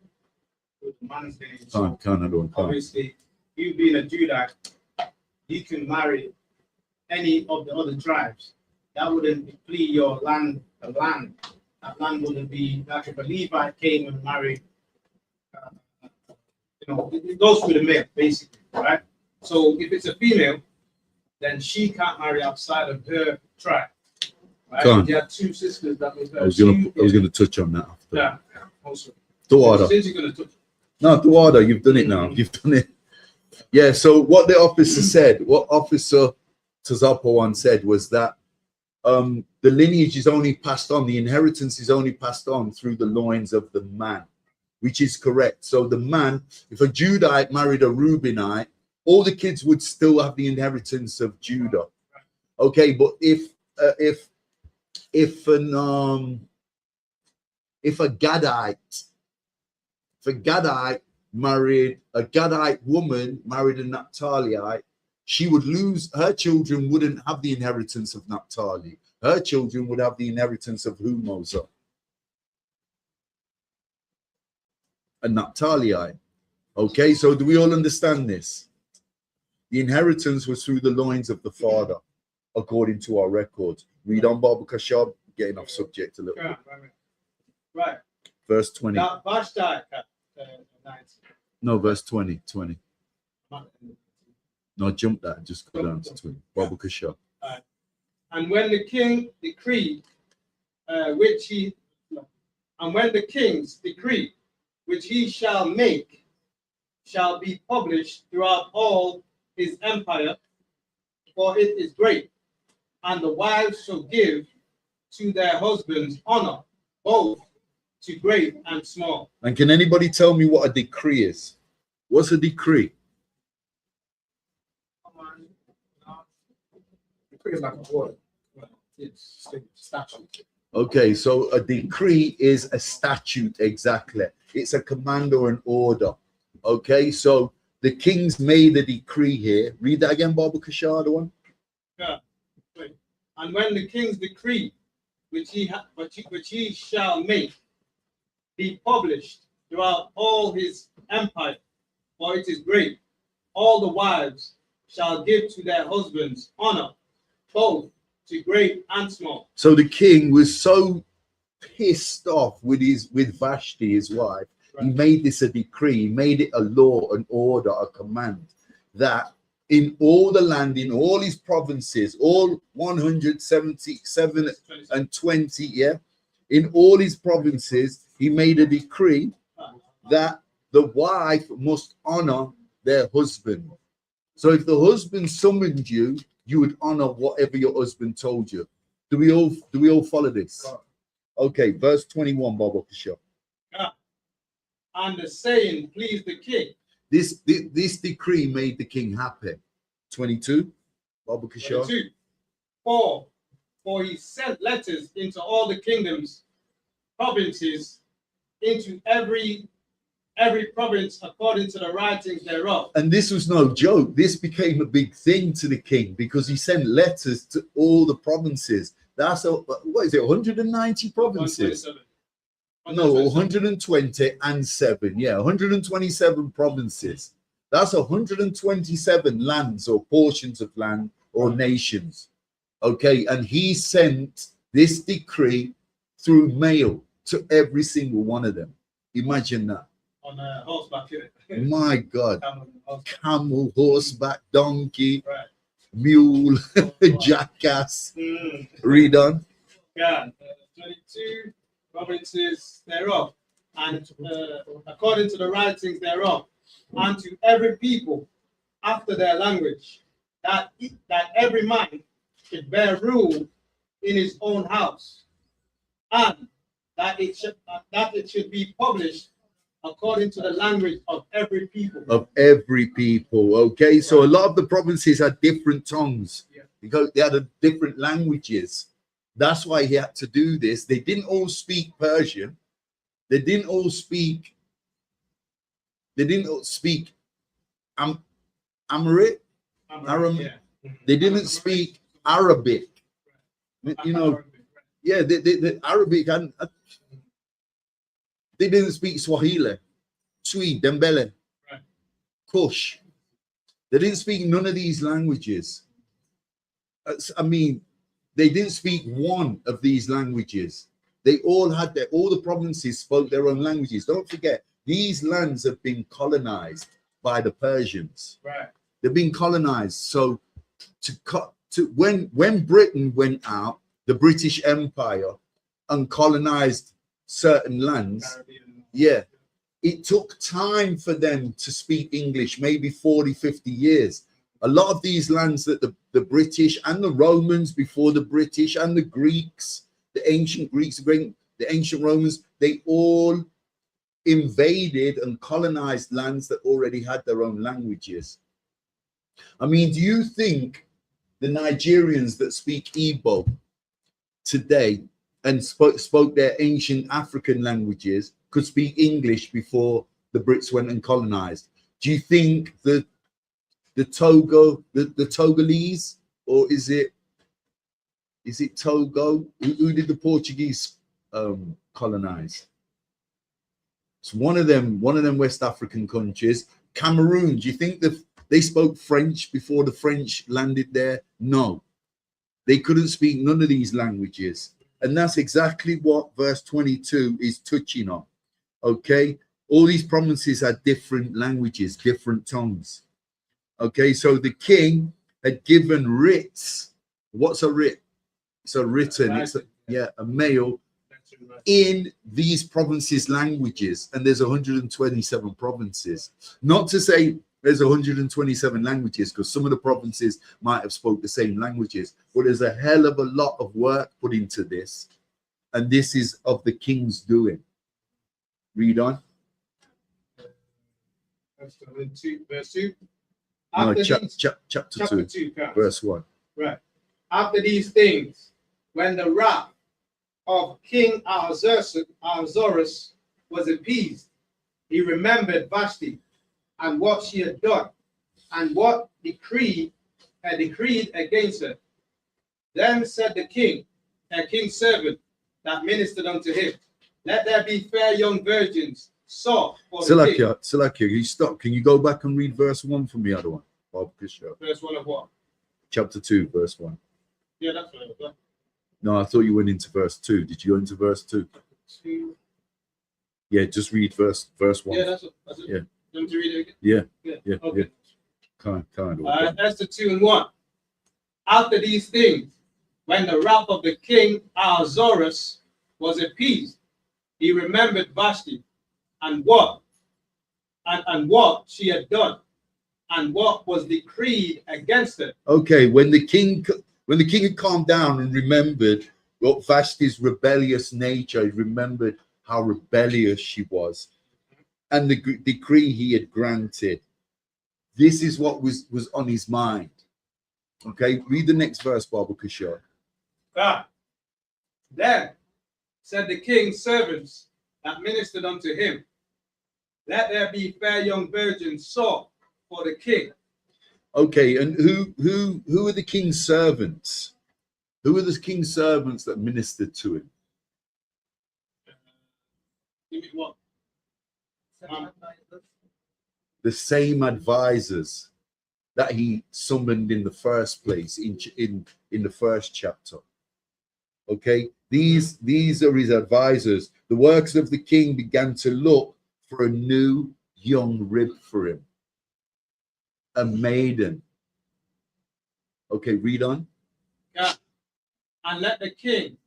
through the man's name. So obviously, you being a Judite, you can marry any of the other tribes. That wouldn't deplete your land. That land wouldn't be like if a Levite came and married. It goes through the male, basically, right? So if it's a female, then she can't marry outside of her tribe. Right? There are two sisters that was. I was gonna touch on that after. Yeah. Also. Duada. Since you're gonna touch. No, Duada, you've done it now. You've done it. Yeah. So what the officer said, what Officer Tazapawan said was that the lineage is only passed on, the inheritance is only passed on through the loins of the man, which is correct. So the man, if a Judite married a Reubenite, all the kids would still have the inheritance of Judah. Okay, but if a Gadite woman married a Naphtaliite, she would lose, her children wouldn't have the inheritance of Naphtali. Her children would have the inheritance of Humoza. and Naphtali. Okay, so do we all understand this? The inheritance was through the loins of the father, according to our records. Read on, Baba Kashab, getting off subject a little bit. Right. Verse 20. Now, Vashti, 19. No, verse 20. No, jump that. Just go down to 20. Baba Kashab. And when the king decreed, and when the king's decree, which he shall make, shall be published throughout all his empire, for it is great, and the wives shall give to their husbands honor, both to great and small. And can anybody tell me what a decree is? What's a decree? Decree is like an order. It's statute. Okay, so a decree is a statute, exactly. It's a command or an order. Okay, so the king's made a decree here. Read that again, Baba Kashar, the one. Yeah. And when the king's decree, which he shall make, be published throughout all his empire, for it is great, all the wives shall give to their husbands honor, both to great and small. So the king was so pissed off with Vashti, his wife. Right. He made this a decree, he made it a law, an order, a command, that in all the land, in all his provinces, all 177 and 20, yeah, in all his provinces, he made a decree that the wife must honor their husband. So if the husband summoned you, you would honor whatever your husband told you. Do we all follow this? Okay, verse 21, Baba Kishore. And the saying pleased the king. This decree made the king happy. 22, Baba Kishore. 22. For he sent letters into all the kingdoms, provinces, into every province according to the writings thereof. And this was no joke. This became a big thing to the king because he sent letters to all the provinces. That's what is it, 190 provinces? 127. No, 120 and 7. Yeah, 127 provinces. That's 127 lands or portions of land or nations. Okay, and he sent this decree through mail to every single one of them. Imagine that. On horseback, my God. Camel, horseback, donkey, right. Mule, jackass. Read on. Yeah, 22 provinces thereof, and according to the writings thereof, and to every people after their language, that every man should bear rule in his own house, and that it should be published according to the language of every people. Of every people, okay? So a lot of the provinces had different tongues because they had different languages. That's why he had to do this. They didn't all speak Persian. They didn't all speak Amharic. Yeah. They didn't speak Arabic. You know, yeah, the Arabic and they didn't speak Swahili, Twi, Dembele, right. Kush. They didn't speak none of these languages. I mean, they didn't speak one of these languages. They all had all the provinces spoke their own languages. Don't forget, these lands have been colonized by the Persians. Right. They've been colonized. So when Britain went out, the British Empire, and colonized certain lands, it took time for them to speak English, maybe 40, 50 years. A lot of these lands that the British and the Romans before the British and the Greeks, the ancient Greeks, the ancient Romans, they all invaded and colonized lands that already had their own languages. I mean, do you think the Nigerians that speak Igbo today and spoke their ancient African languages could speak English before the Brits went and colonized? Do you think the Togolese, or is it Togo? Who did the Portuguese colonize? It's one of them West African countries. Cameroon, do you think that they spoke French before the French landed there? No, they couldn't speak none of these languages. And that's exactly what verse 22 is touching on. Okay, all these provinces had different languages, different tongues. Okay, so the king had given writs. What's a writ? It's a written, a mail in these provinces' languages, and there's 127 provinces. Not to say there's 127 languages, because some of the provinces might have spoke the same languages, but there's a hell of a lot of work put into this, and this is of the king's doing. Read on. Verse 2. No, After chapter 2, verse 1. Right. After these things, when the wrath of King Ahasuerus was appeased, he remembered Vashti and what she had done, and what decreed against her. Then said the king, a king's servant that ministered unto him, let there be fair young virgins sought for the king. Salakia, you stop. Can you go back and read verse 1 for me, other one? Bob Bishop. Verse 1 of what? Chapter 2, verse 1. Yeah, that's what it was. No, I thought you went into verse 2. Did you go into verse 2? 2. Yeah, just read verse 1. Yeah, that's it. Yeah. You want me to read it again? Yeah. Okay. Kind of. Esther 2 and 1. After these things, when the wrath of the king Ahasuerus was appeased, he remembered Vashti and what she had done, and what was decreed against her. Okay, when the king had calmed down and remembered what Vashti's rebellious nature, he remembered how rebellious she was, and the decree he had granted. This is what was on his mind. Okay, read the next verse, Baba Kishore. Then said the king's servants that ministered unto him, let there be fair young virgins sought for the king. Okay, and who are the king's servants? Who are the king's servants that ministered to him? Give me what? The same advisors that he summoned in the first place, in the first chapter. Okay, these are his advisors. The works of the king began to look for a new young rib for him, a maiden. Okay, read on. Yeah. And let the king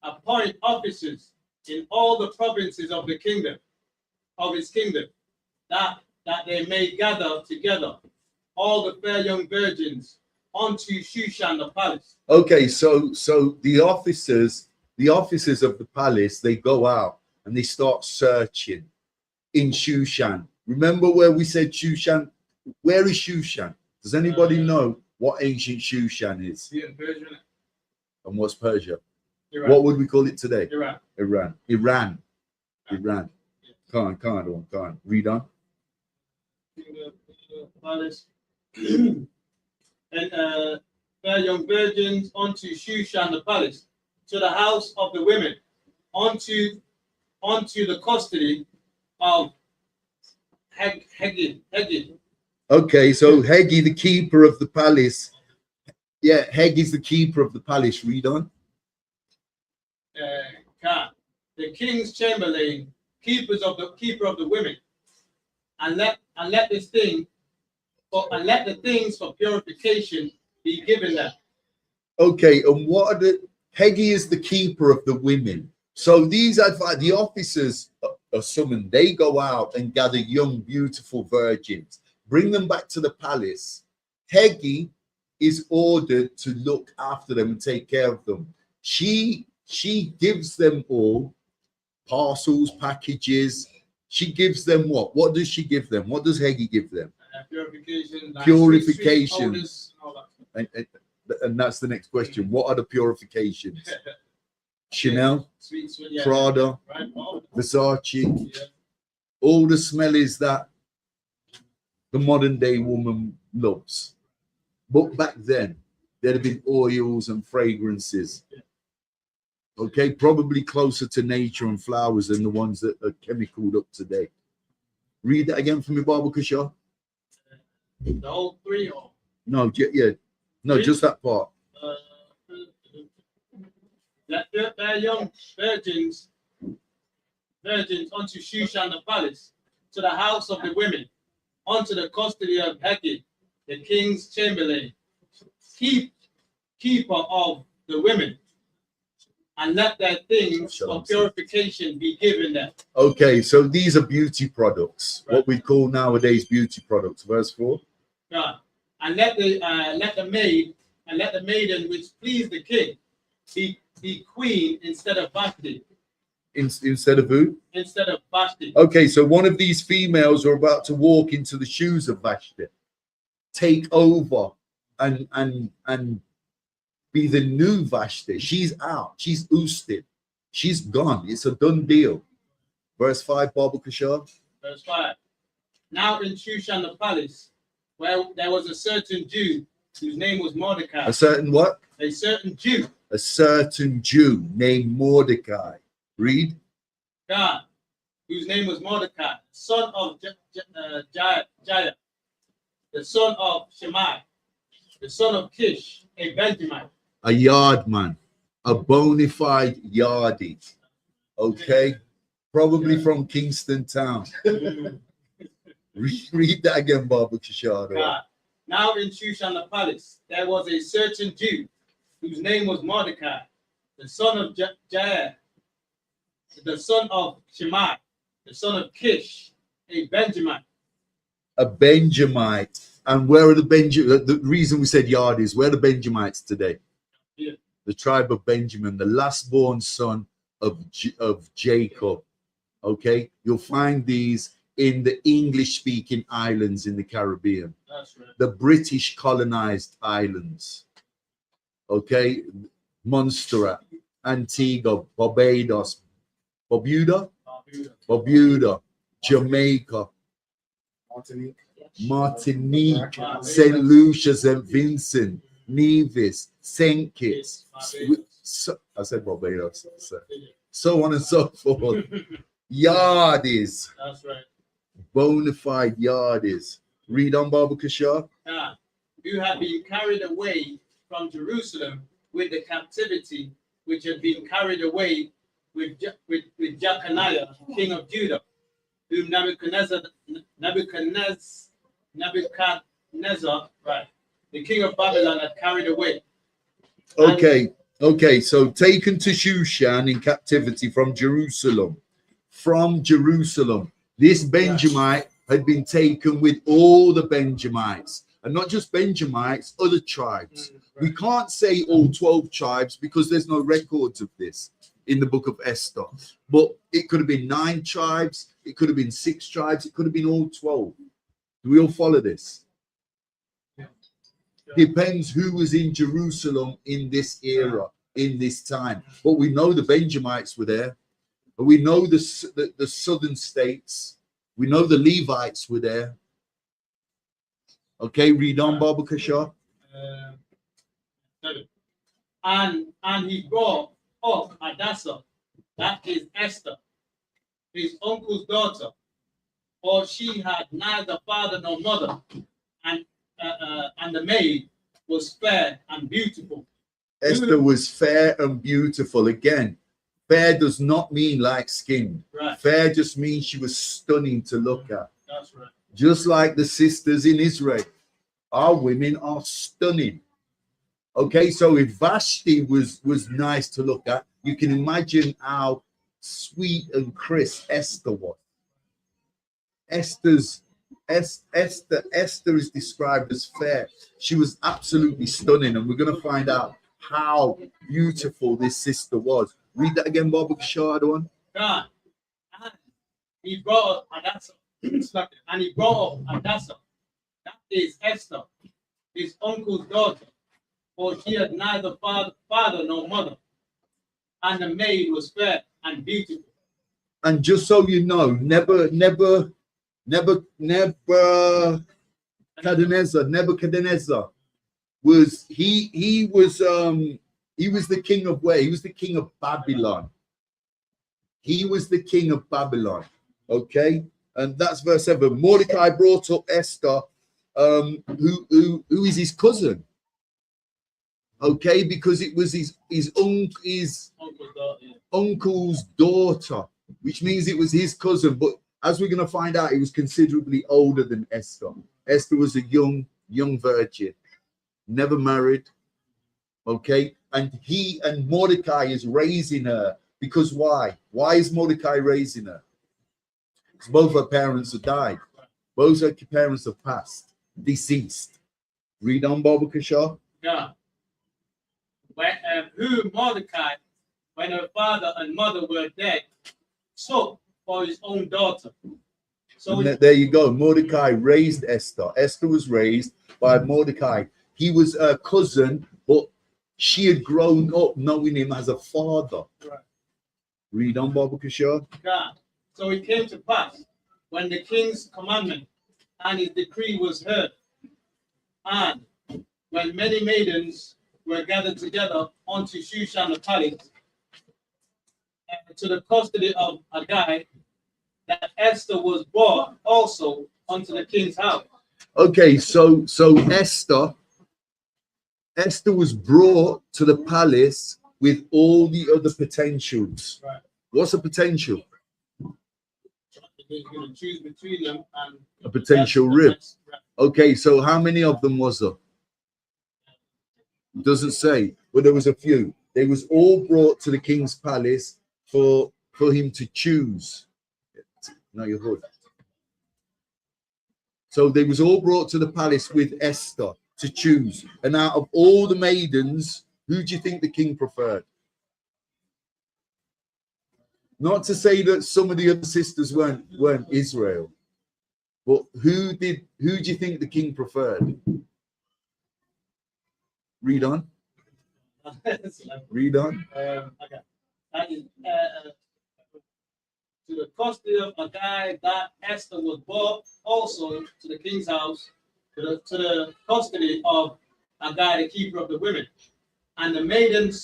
appoint officers in all the provinces of the kingdom, of his kingdom, that they may gather together all the fair young virgins unto Shushan the palace. Okay, so the officers of the palace, they go out and they start searching in Shushan. Remember where we said Shushan? Where is Shushan? Does anybody know what ancient Shushan is? Yeah, Persia. And what's Persia? Iran. What would we call it today? Iran. Iran. Come on. Read on. Palace. And fair young virgins unto Shushan the palace, to the house of the women, unto the custody of Hegi. Okay, so Hegi, the keeper of the palace. Yeah, Hegi's the keeper of the palace. Read on. The king's chamberlain, keeper of the women, and let the things for purification be given them. Okay, and what are the Hegi is the keeper of the women. So these the officers are summoned. They go out and gather young, beautiful virgins, bring them back to the palace. Hegi is ordered to look after them and take care of them. She gives them all parcels, packages. She gives them what? What does she give them? What does Hegi give them? Purification. Purification. Sweet odors, and that's the next question. What are the purifications? Chanel, sweet, Prada, right? Versace, all the smellies that the modern day woman loves. But back then, there'd have been oils and fragrances. Okay, probably closer to nature and flowers than the ones that are chemicaled up today. Read that again for me, Baba Kushar. The whole three or No, yeah, no, Three? just that part. uh, let their young virgins unto Shushan the palace, to the house of the women, unto the custody of Heki, the king's chamberlain, keeper of the women, and let their things of purification be given them. Okay, so these are beauty products, Right. what we call nowadays beauty products. Verse 4. God. And let the maiden which please the king be queen instead of Vashti. Instead of who? Instead of Vashti. Okay, so one of these females are about to walk into the shoes of Vashti, take over and be the new Vashti. She's out. She's ousted. She's gone. It's a done deal. Verse 5, Baba Kushar. Verse 5. Now in Shushan the palace, where there was a certain Jew whose name was Mordecai. A certain what? A certain Jew, A certain Jew named Mordecai. Read. God, whose name was Mordecai, son of Jair, the son of Shemai, the son of Kish, a Benjamin. A yard man. A bona fide yardie. Okay? Probably from Kingston Town. Read that again, Baba Kushar. God. Now in Shushan the palace, there was a certain Jew whose name was Mordecai, the son of Jair, the son of Shemai, the son of Kish, a Benjamin. A Benjamite. And where are the the reason we said yardies, where are the Benjamites today? Yeah. The tribe of Benjamin, the last born son of Jacob. Okay, you'll find these in the English speaking islands in the Caribbean. That's right. The British colonized islands. Okay, Montserrat, Antigua, Barbados, Bermuda, Jamaica, Martinique, St. Lucia, St. Vincent, Nevis, St. Kitts. I said Barbados. So on and so forth. Yardies, That's right. bona fide yardies. Read on, Baba Kushar. Who had been carried away from Jerusalem with the captivity which had been carried away with Jeconiah, king of Judah, whom Nebuchadnezzar, right, the king of Babylon had carried away. Okay, so taken to Shushan in captivity from Jerusalem. This Benjamite had been taken with all the Benjamites, and not just Benjamites, other tribes. We can't say all 12 tribes because there's no records of this in the book of Esther. But it could have been 9 tribes, it could have been 6 tribes, it could have been all 12. Do we all follow this? Depends who was in Jerusalem in this era, in this time. But we know the Benjamites were there. We know the southern states. We know the Levites were there. Okay, read on, Baba Kushar. And he brought up Hadassah, that is Esther, his uncle's daughter, for she had neither father nor mother, and the maid was fair and beautiful. Esther was fair and beautiful. Again, fair does not mean like skinned. Right. Fair just means she was stunning to look at. That's right. Just like the sisters in Israel. Our women are stunning. Okay, so if Vashti was nice to look at, you can imagine how sweet and crisp Esther was. Esther is described as fair. She was absolutely stunning, and we're going to find out how beautiful this sister was. Read that again, Baba Kushar. God, and he brought up Hadassah, and he brought up Hadassah, that is Esther, his uncle's daughter, for she had neither father nor mother, and the maid was fair and beautiful. And just so you know, Nebuchadnezzar was he was He was the king of where? He was the king of Babylon. He was the king of Babylon. Okay, and that's verse 7. Mordecai brought up Esther, who is his cousin. Okay, because it was his uncle's daughter, which means it was his cousin. But as we're going to find out, he was considerably older than Esther. Esther was a young virgin, never married. Okay, and Mordecai is raising her because why? Why is Mordecai raising her? Because both her parents have died. Both her parents have passed, deceased. Read on, Baba Kishore. Yeah. Who Mordecai, when her father and mother were dead, took for his own daughter. So there you go. Mordecai raised Esther. Esther was raised by Mordecai. He was her cousin, but she had grown up knowing him as a father. Right. Read on, Baba Kishore. Yeah. So it came to pass when the king's commandment and his decree was heard, and when many maidens were gathered together unto Shushan the palace, to the custody of Haggai, that Esther was brought also unto the king's house. Okay, so Esther was brought to the palace with all the other potentials. Right. What's a potential? You're going to choose between them and a potential rib. Okay, so how many of them was there? Doesn't say, but there was a few. They was all brought to the king's palace for him to choose. No, your hood. So they was all brought to the palace with Esther to choose. And out of all the maidens, who do you think the king preferred? Not to say that some of the other sisters weren't Israel, but who do you think the king preferred? Read on. Read on. Okay. That is, to the custody of a guy that Esther was brought also to the king's house, to the custody of a guy, the keeper of the women, and the maiden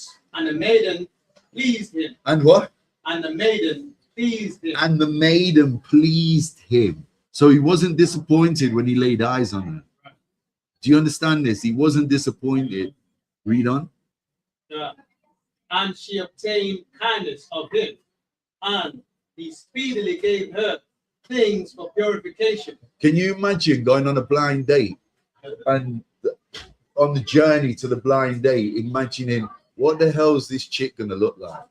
pleased him. And what? And the maiden pleased him. And the maiden pleased him. So he wasn't disappointed when he laid eyes on her. Right. Do you understand this? He wasn't disappointed. Read on. Yeah. And she obtained kindness of him, and he speedily gave her things for purification. Can you imagine going on a blind date and on the journey to the blind date, imagining what the hell is this chick gonna look like?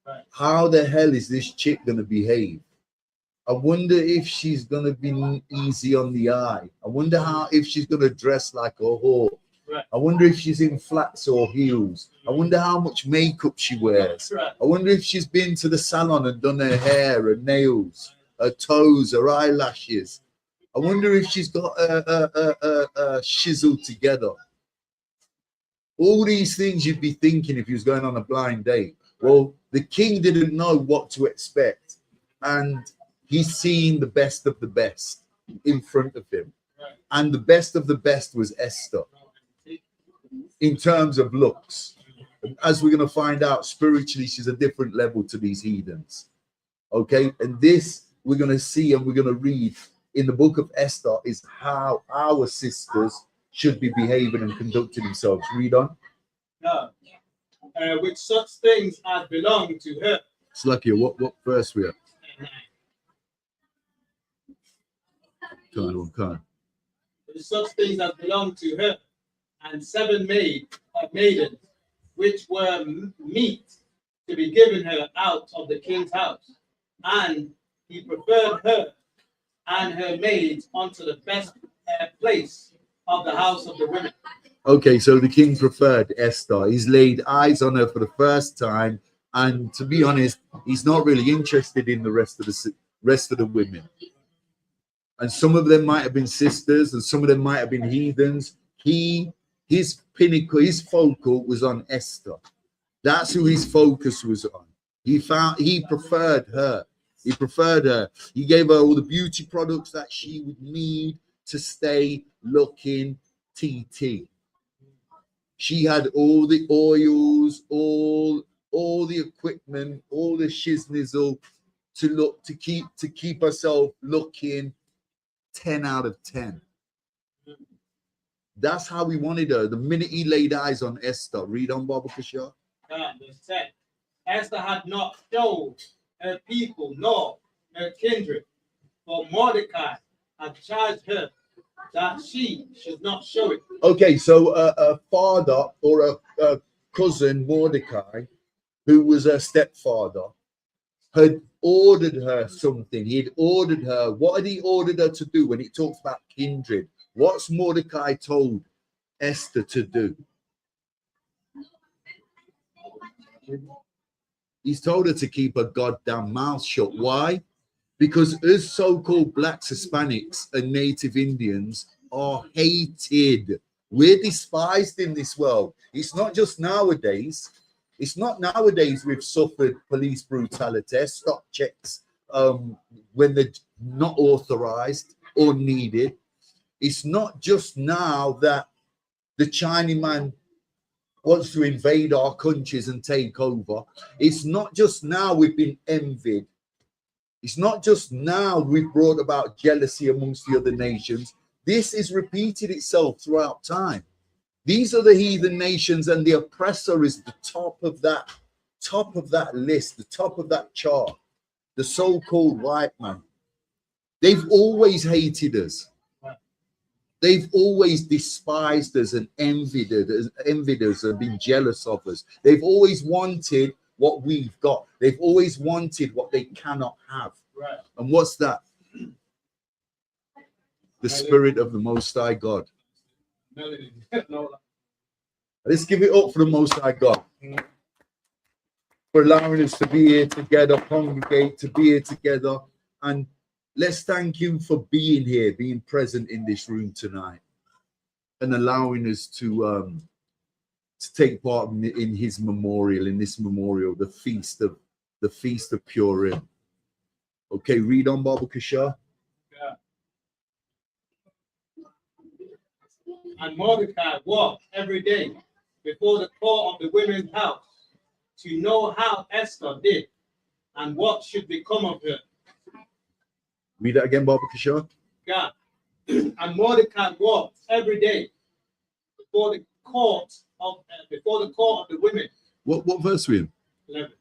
Right. How the hell is this chick gonna behave? I wonder if she's gonna be easy on the eye. I wonder if she's gonna dress like a whore. Right. I wonder if she's in flats or heels. I wonder how much makeup she wears. Right. I wonder if she's been to the salon and done her hair, her nails, her toes, her eyelashes. I wonder if she's got a shizzle together. All these things you'd be thinking if he was going on a blind date. Well, the king didn't know what to expect, and he's seeing the best of the best in front of him. Right. And the best of the best was Esther in terms of looks. As we're going to find out, spiritually, she's a different level to these heathens. Okay, and this we're going to see and we're going to read in the book of Esther is how our sisters should be behaving and conducting themselves. Read on. Yeah. With such things as belong to her. It's lucky. What verse we are? Come on. With such things as belong to her, and 7 maidens, which were meet to be given her out of the king's house, and he preferred her and her maids unto the best place of the house of the women. Okay, so the king preferred Esther. He's laid eyes on her for the first time, and to be honest, he's not really interested in the rest of the women. And some of them might have been sisters, and some of them might have been heathens. His pinnacle, his focal was on Esther. That's who his focus was on. He preferred her. He preferred her. He gave her all the beauty products that she would need to stay looking TT. She had all the oils, all the equipment, all the shiznizzle to keep herself looking 10 out of 10. That's how he wanted her. The minute he laid eyes on Esther, read on, Baba Kishar. Verse 10. Esther had not showed her people nor her kindred, for Mordecai had charged her that she should not show it. Okay, so a father or a cousin, Mordecai, who was her stepfather, had ordered her something. He had ordered her. What had he ordered her to do when it talks about kindred? What's Mordecai told Esther to do? He's told her to keep her goddamn mouth shut. Why? Because us so-called blacks, Hispanics, and Native Indians are hated. We're despised in this world. It's not just nowadays. It's not nowadays we've suffered police brutality, stop checks when they're not authorized or needed. It's not just now that the Chinaman wants to invade our countries and take over. It's not just now we've been envied. It's not just now we've brought about jealousy amongst the other nations. This is repeated itself throughout time. These are the heathen nations, and the oppressor is the top of that list, the top of that chart, the so-called white man. They've always hated us. They've always despised us and envied us and been jealous of us. They've always wanted what we've got. They've always wanted what they cannot have. Right. And what's that? The Spirit of the Most High God. Let's give it up for the Most High God, for allowing us to be here together, congregate, to be here together. And let's thank him for being here, being present in this room tonight, and allowing us to take part in his memorial, the feast of Purim. Okay, read on, Baba Kishar. Yeah. And Mordecai walked every day before the court of the women's house to know how Esther did and what should become of her. Read that again, Baba Kishar. Yeah. And Mordecai walked every day before the court of the women. What verse are we in? 11.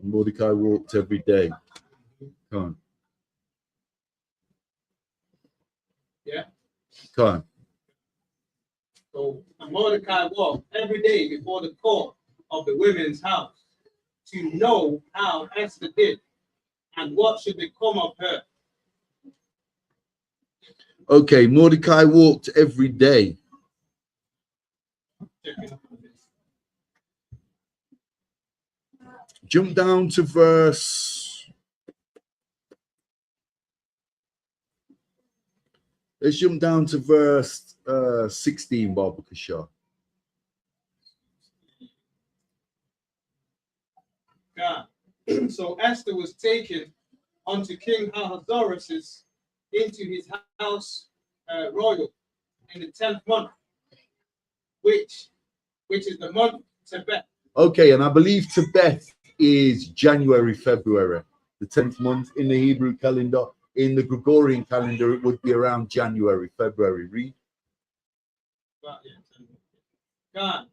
Mordecai walked every day. Come on. Yeah. Come on. So Mordecai walked every day before the court of the women's house to know how Esther did and what should become of her. Okay, Mordecai walked every day. Jump down to verse. Let's jump down to verse 16, Baba Kishar. God. So Esther was taken unto King Ahasuerus into his house royal in the 10th month, which is the month Tebeth. Okay, and I believe Tebeth is January, February, the 10th month in the Hebrew calendar. In the Gregorian calendar, it would be around January, February. Read. God,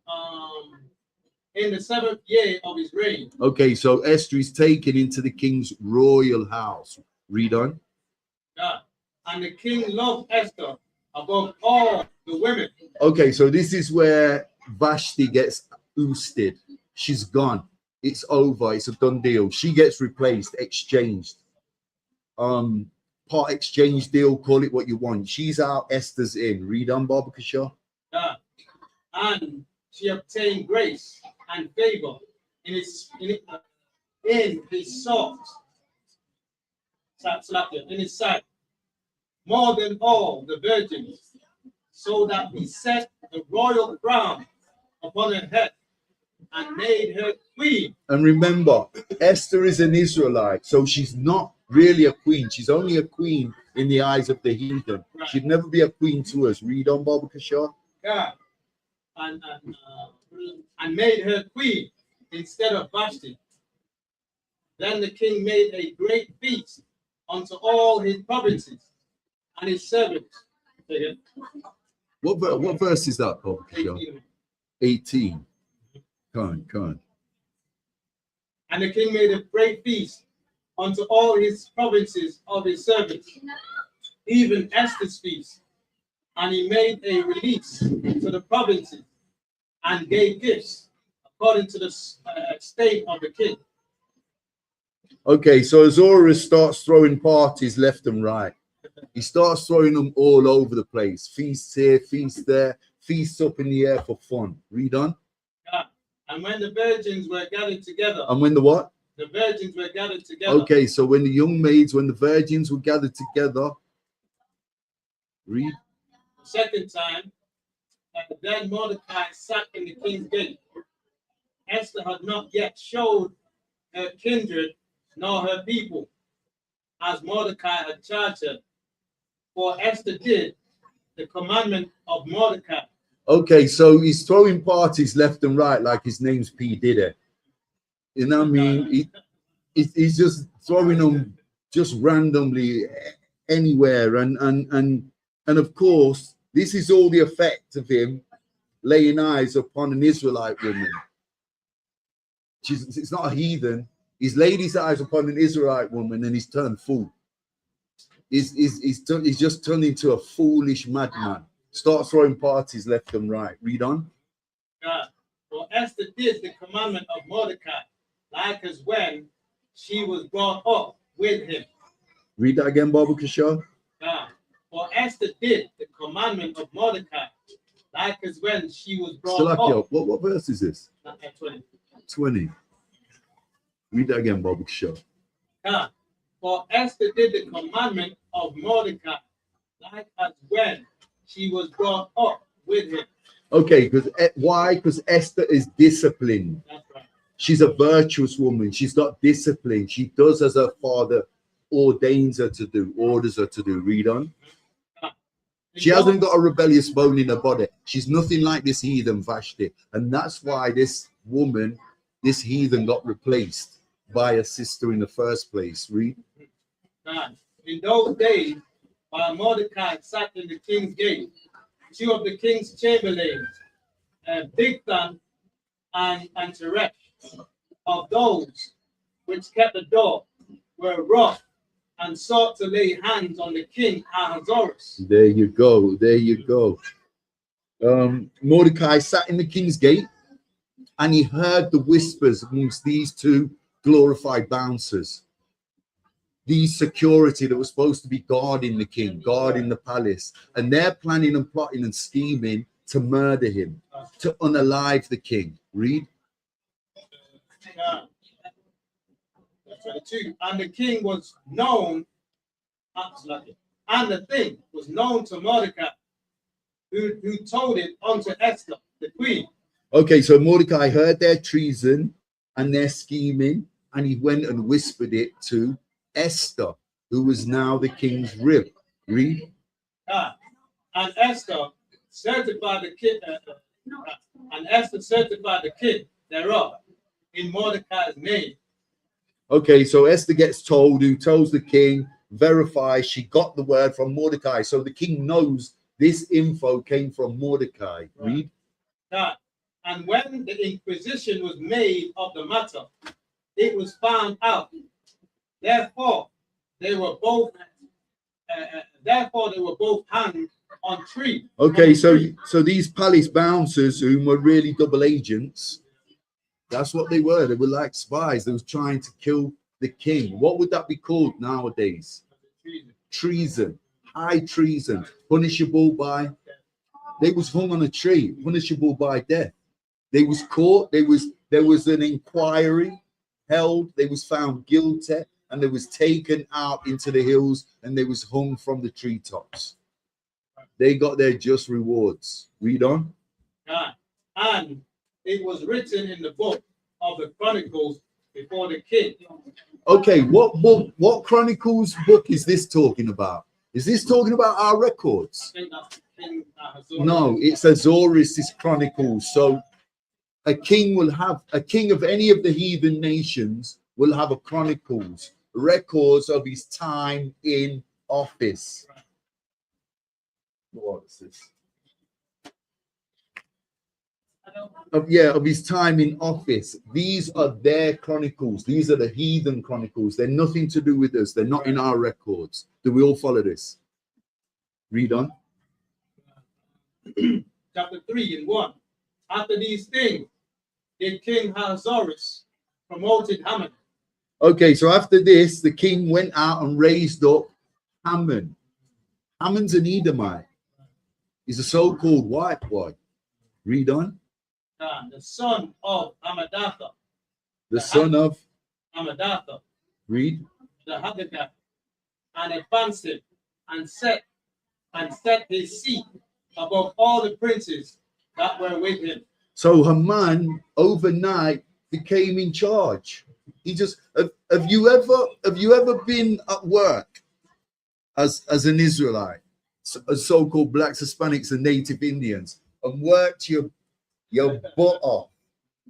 in the 7th year of his reign. Okay, so Esther is taken into the king's royal house. Read on. God, and the king loved Esther above all the women. Okay, so this is where Vashti gets ousted. She's gone. It's over. It's a done deal. She gets replaced, exchanged. Part exchange deal, call it what you want. She's out, Esther's in. Read on, Baba Kishar. And she obtained grace and favor in his sight, more than all the virgins, so that he set the royal crown upon her head and made her queen. And remember, Esther is an Israelite, so she's not really a queen. She's only a queen in the eyes of the heathen. Right. She'd never be a queen to us. Read on, Baba Kishar. God. and made her queen instead of Vashti. Then the king made a great feast unto all his provinces and his servants. Again, What verse is that, Bob? 18. 18. Come on. And the king made a great feast unto all his provinces of his servants, even Esther's feast. And he made a release to the provinces and gave gifts according to the state of the king. Okay, so Azora starts throwing parties left and right. He starts throwing them all over the place. Feasts here, feasts there, feasts up in the air for fun. Read on. And when the virgins were gathered together. And when the what? The virgins were gathered together. Okay, so when the virgins were gathered together. Read. The second time, then Mordecai sat in the king's gate. Esther had not yet showed her kindred nor her people, as Mordecai had charged her. For Esther did the commandment of Mordecai. Okay, so he's throwing parties left and right like his name's P. Diddy. You know what I mean? He's just throwing them just randomly anywhere. And of course, this is all the effect of him laying eyes upon an Israelite woman. It's not a heathen. He's laid his eyes upon an Israelite woman and he's turned fool. He's just turned into a foolish madman. Start throwing parties left and right. Read on. For Esther did the commandment of Mordecai, like as when she was brought up with him. Read that again, Baba Kishore. For Esther did the commandment of Mordecai, like as when she was brought up. What verse is this? 20. 20. Read that again, Baba Kishore. For Esther did the commandment of Mordecai, like as when she was brought up with him. Okay, why? Because Esther is disciplined. That's right. She's a virtuous woman. She's got discipline. She does as her father ordains her to do, orders her to do. Read on. She hasn't got a rebellious bone in her body. She's nothing like this heathen Vashti. And that's why this woman, this heathen, got replaced by a sister in the first place. Read. In those days, while Mordecai sat in the king's gate, two of the king's chamberlains, Bigthan and Teresh, of those which kept the door, were wroth and sought to lay hands on the king Ahasuerus. There you go. Mordecai sat in the king's gate and he heard the whispers amongst these two glorified bouncers. These security that was supposed to be guarding the king, guarding the palace, and they're planning and plotting and scheming to murder him, to unalive the king. Read. And the king was known, and the thing was known to Mordecai, who told it unto Esther, the queen. Okay, so Mordecai heard their treason and their scheming, and he went and whispered it to Esther, who was now the king's rib. Read. And Esther certified the king, thereof in Mordecai's name. Okay, so Esther gets told, who tells the king, verifies she got the word from Mordecai. So the king knows this info came from Mordecai. Read. And when the inquisition was made of the matter, it was found out. Therefore, they were both hanged on tree. Okay, so these palace bouncers, who were really double agents, that's what they were. They were like spies. They was trying to kill the king. What would that be called nowadays? Treason. High treason. Punishable by. They was hung on a tree. Punishable by death. They was caught. There was an inquiry held. They was found guilty. And they was taken out into the hills and they was hung from the treetops. They got their just rewards. Read on. And it was written in the book of the Chronicles before the king. Okay, what Chronicles book is this talking about? Is this talking about our I records? think that's King Ahasuerus. No, it's Azorius' Chronicles. So a king of any of the heathen nations will have a chronicles, records of his time in office. What is this? Of his time in office. These are their chronicles. These are the heathen chronicles. They're nothing to do with us. They're not in our records. Do we all follow this? Read on. Chapter 3 and 1. After these things, did King Ahasuerus promoted Haman. Okay, so after this, the king went out and raised up Haman. Haman's an Edomite. He's a so-called white boy. Read on. The son of Amadatha. The son of, Amadatha, read. the Haggagah, and advanced him and set his seat above all the princes that were with him. So Haman overnight became in charge. He just have you ever been at work as an Israelite, as so-called blacks, Hispanics, and native Indians, and worked your butt off,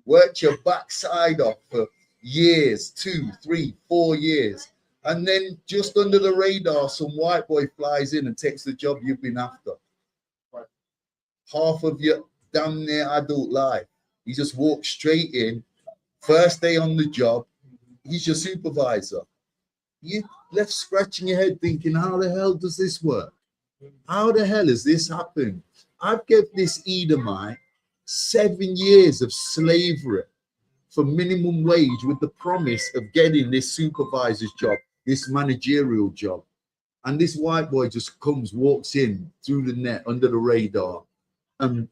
worked your backside off for years, 2, 3, 4 years, and then just under the radar, some white boy flies in and takes the job you've been after. Half of your damn near adult life, he just walks straight in, first day on the job, he's your supervisor. You left scratching your head thinking, how the hell does this work? How the hell has this happened? I've given this Edomite 7 years of slavery for minimum wage with the promise of getting this supervisor's job, this managerial job. And this white boy just comes, walks in through the net, under the radar, and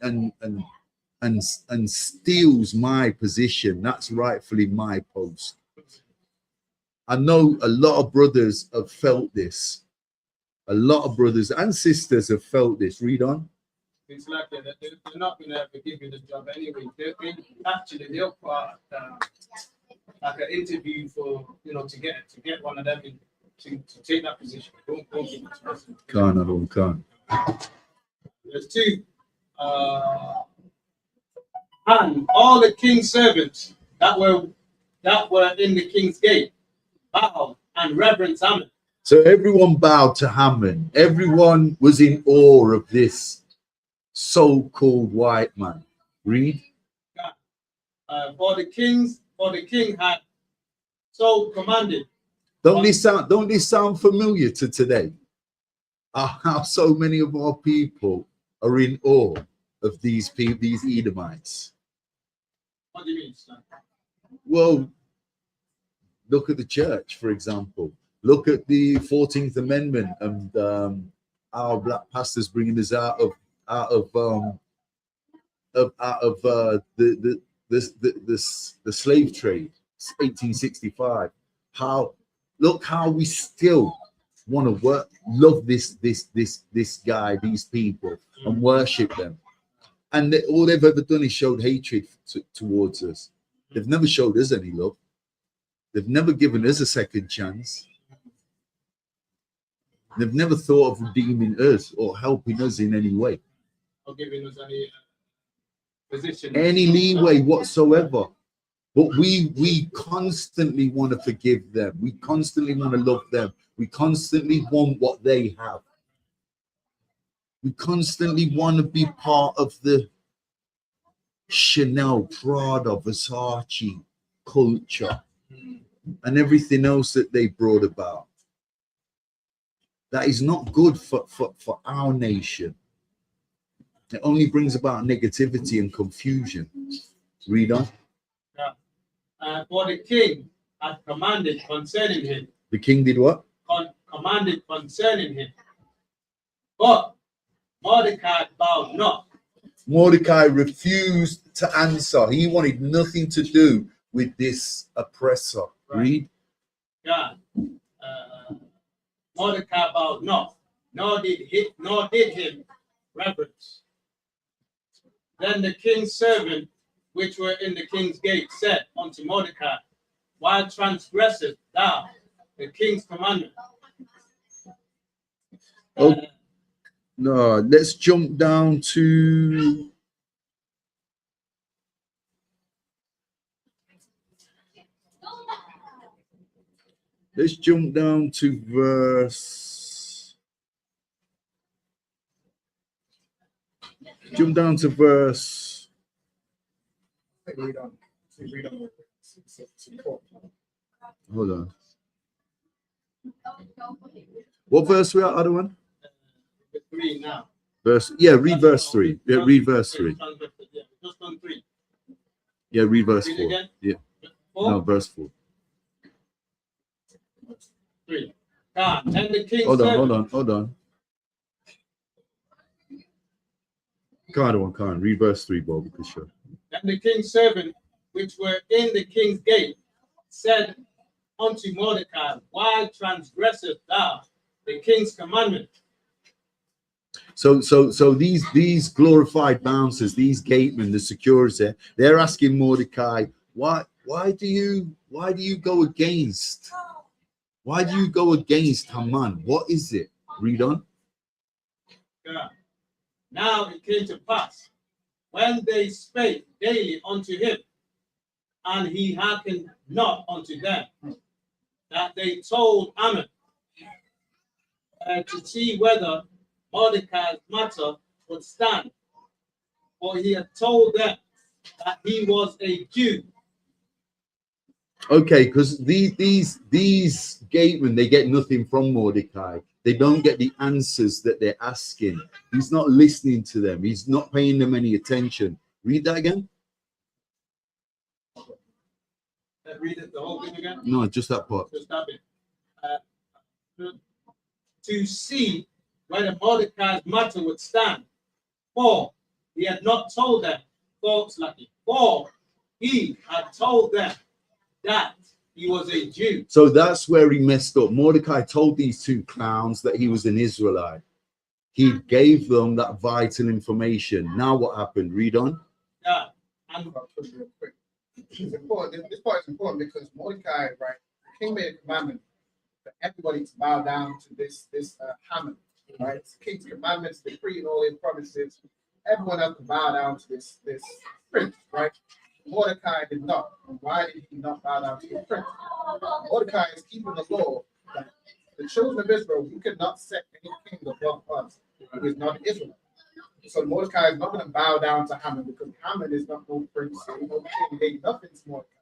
steals my position. That's rightfully my post. I know a lot of brothers have felt this. A lot of brothers and sisters have felt this. Read on. It's like they're not going to ever give you the job anyway. They'll put out like an interview for, to get one of them to take that position. Don't give it to us. Can't. There's 2. And all the king's servants that were in the king's gate bowed and reverenced Haman. So everyone bowed to Haman. Everyone was in awe of this so-called white man. Read. For the king had so commanded. Don't this sound familiar to today? How so many of our people are in awe of these people, these Edomites. What do you mean, sir? Well, look at the church, for example. Look at the 14th Amendment and our black pastors bringing us out of the slave trade, 1865. Look how we still want to love this guy, these people, and worship them. And all they've ever done is showed hatred towards us. They've never showed us any love. They've never given us a second chance. They've never thought of redeeming us or helping us in any way. Or giving us any position. Any leeway whatsoever. But we constantly want to forgive them. We constantly want to love them. We constantly want what they have. We constantly want to be part of the Chanel, Prada, Versace culture and everything else that they brought about. That is not good for our nation. It only brings about negativity and confusion. Read on. For the king had commanded concerning him. The king did what? Commanded concerning him. But Mordecai bowed not. Mordecai refused to answer. He wanted nothing to do with this oppressor. Right. Read. God. Mordecai bowed not, nor did him reverence. Then the king's servant, which were in the king's gate, said unto Mordecai, why transgressest thou the king's commandment? Oh, no, let's jump down to verse. Jump down to verse. Read on. Read on. Hold on. What verse we are? Other one? 3 now. Verse. Yeah, read verse 3. Yeah, read verse 3. Just on 3. Yeah, read verse Read 4. again. Yeah. 4? No, verse 4. 3. God, and the king Hold servant. on. Can't. Read verse 3, Bob, for sure. And the king's servant, which were in the king's gate, said unto Mordecai, why transgresseth thou the king's commandment? So these glorified bouncers, these gatemen, the security, they're asking Mordecai, why do you go against Haman? What is it? Read on. God. Now it came to pass, when they spake daily unto him, and he hearkened not unto them, that they told Haman to see whether Mordecai's matter would stand. For he had told them that he was a Jew. Okay, because these gatemen, they get nothing from Mordecai. They don't get the answers that they're asking. He's not listening to them. He's not paying them any attention. Read that again. Read it, the whole thing again. No, just that part. Just that bit. To see whether Mordecai's matter would stand. For he had not told them, folks like it. For he had told them that he was a Jew. So that's where he messed up. Mordecai told these two clowns that he was an Israelite. He gave them that vital information. Now what happened? Read on. Yeah. And It's important. This part is important because Mordecai, right? The king made a commandment for everybody to bow down to this Haman, right? It's the king's commandments, decree, and all his promises. Everyone has to bow down to this prince, right? Mordecai did not. Why did he not bow down to the prince? Mordecai is keeping the law that the children of Israel, you cannot set any king above us who is not Israel. So Mordecai is not going to bow down to Haman because Haman is not no prince, no king, ain't nothing to Mordecai.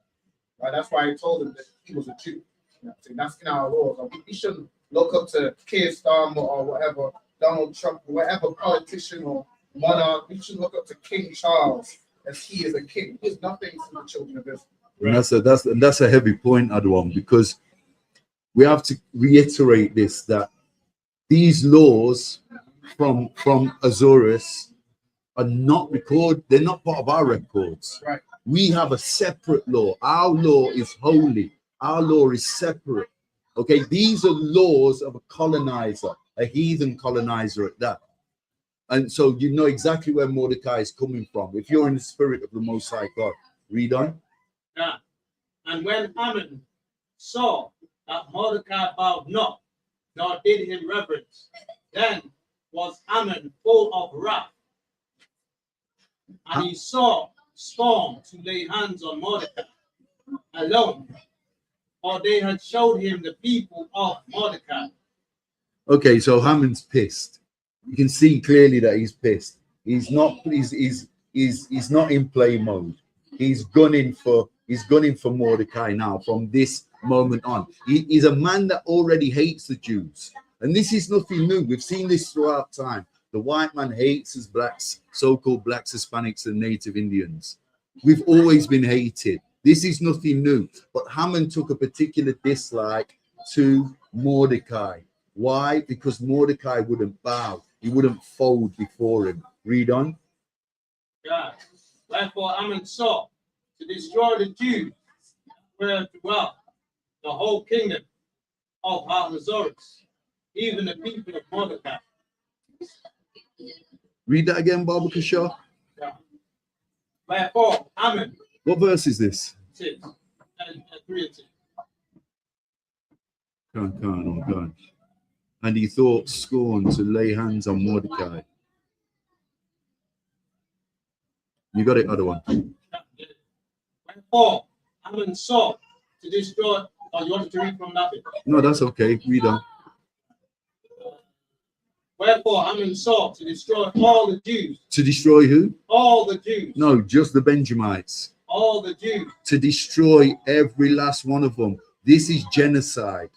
Right? That's why he told him that he was a Jew. You know, so that's in our laws. We shouldn't look up to Keir Starmer or whatever, Donald Trump, whatever politician or monarch. We should look up to King Charles as he is a king. He is nothing to the children of Israel. And that's a heavy point, Adwan, because we have to reiterate this, that these laws from Azores are not recorded, they're not part of our records. Right. We have a separate law. Our law is holy. Our law is separate. Okay, these are laws of a colonizer, a heathen colonizer at that. And so you know exactly where Mordecai is coming from. If you're in the spirit of the Most High God, read on. yeah. And when Haman saw that Mordecai bowed not, nor did him reverence, then was Haman full of wrath. And he saw storm to lay hands on Mordecai alone, for they had showed him the people of Mordecai. Okay, so Haman's pissed. You can see clearly that he's pissed. He's not in play mode. He's gunning for Mordecai now from this moment on. He's a man that already hates the Jews. And this is nothing new. We've seen this throughout time. The white man hates his blacks, so-called blacks, Hispanics, and native Indians. We've always been hated. This is nothing new. But Haman took a particular dislike to Mordecai. Why? Because Mordecai wouldn't bow. He wouldn't fold before him. Read on. Yeah. Wherefore Haman sought to destroy the Jews where dwelt the whole kingdom of Ahasuerus, even the people of Mordecai. Read that again, Baba Kishore. Yeah. Wherefore Haman, What verse is this? 6 and 3 and 6. Go on. And he thought scorn to lay hands on Mordecai. You got it, other one. Wherefore Haman sought to destroy. Oh, you wanted to read from that bit? No, that's okay. Read on. Wherefore Haman sought to destroy all the Jews. To destroy who? All the Jews. No, just the Benjamites. All the Jews. To destroy every last one of them. This is genocide.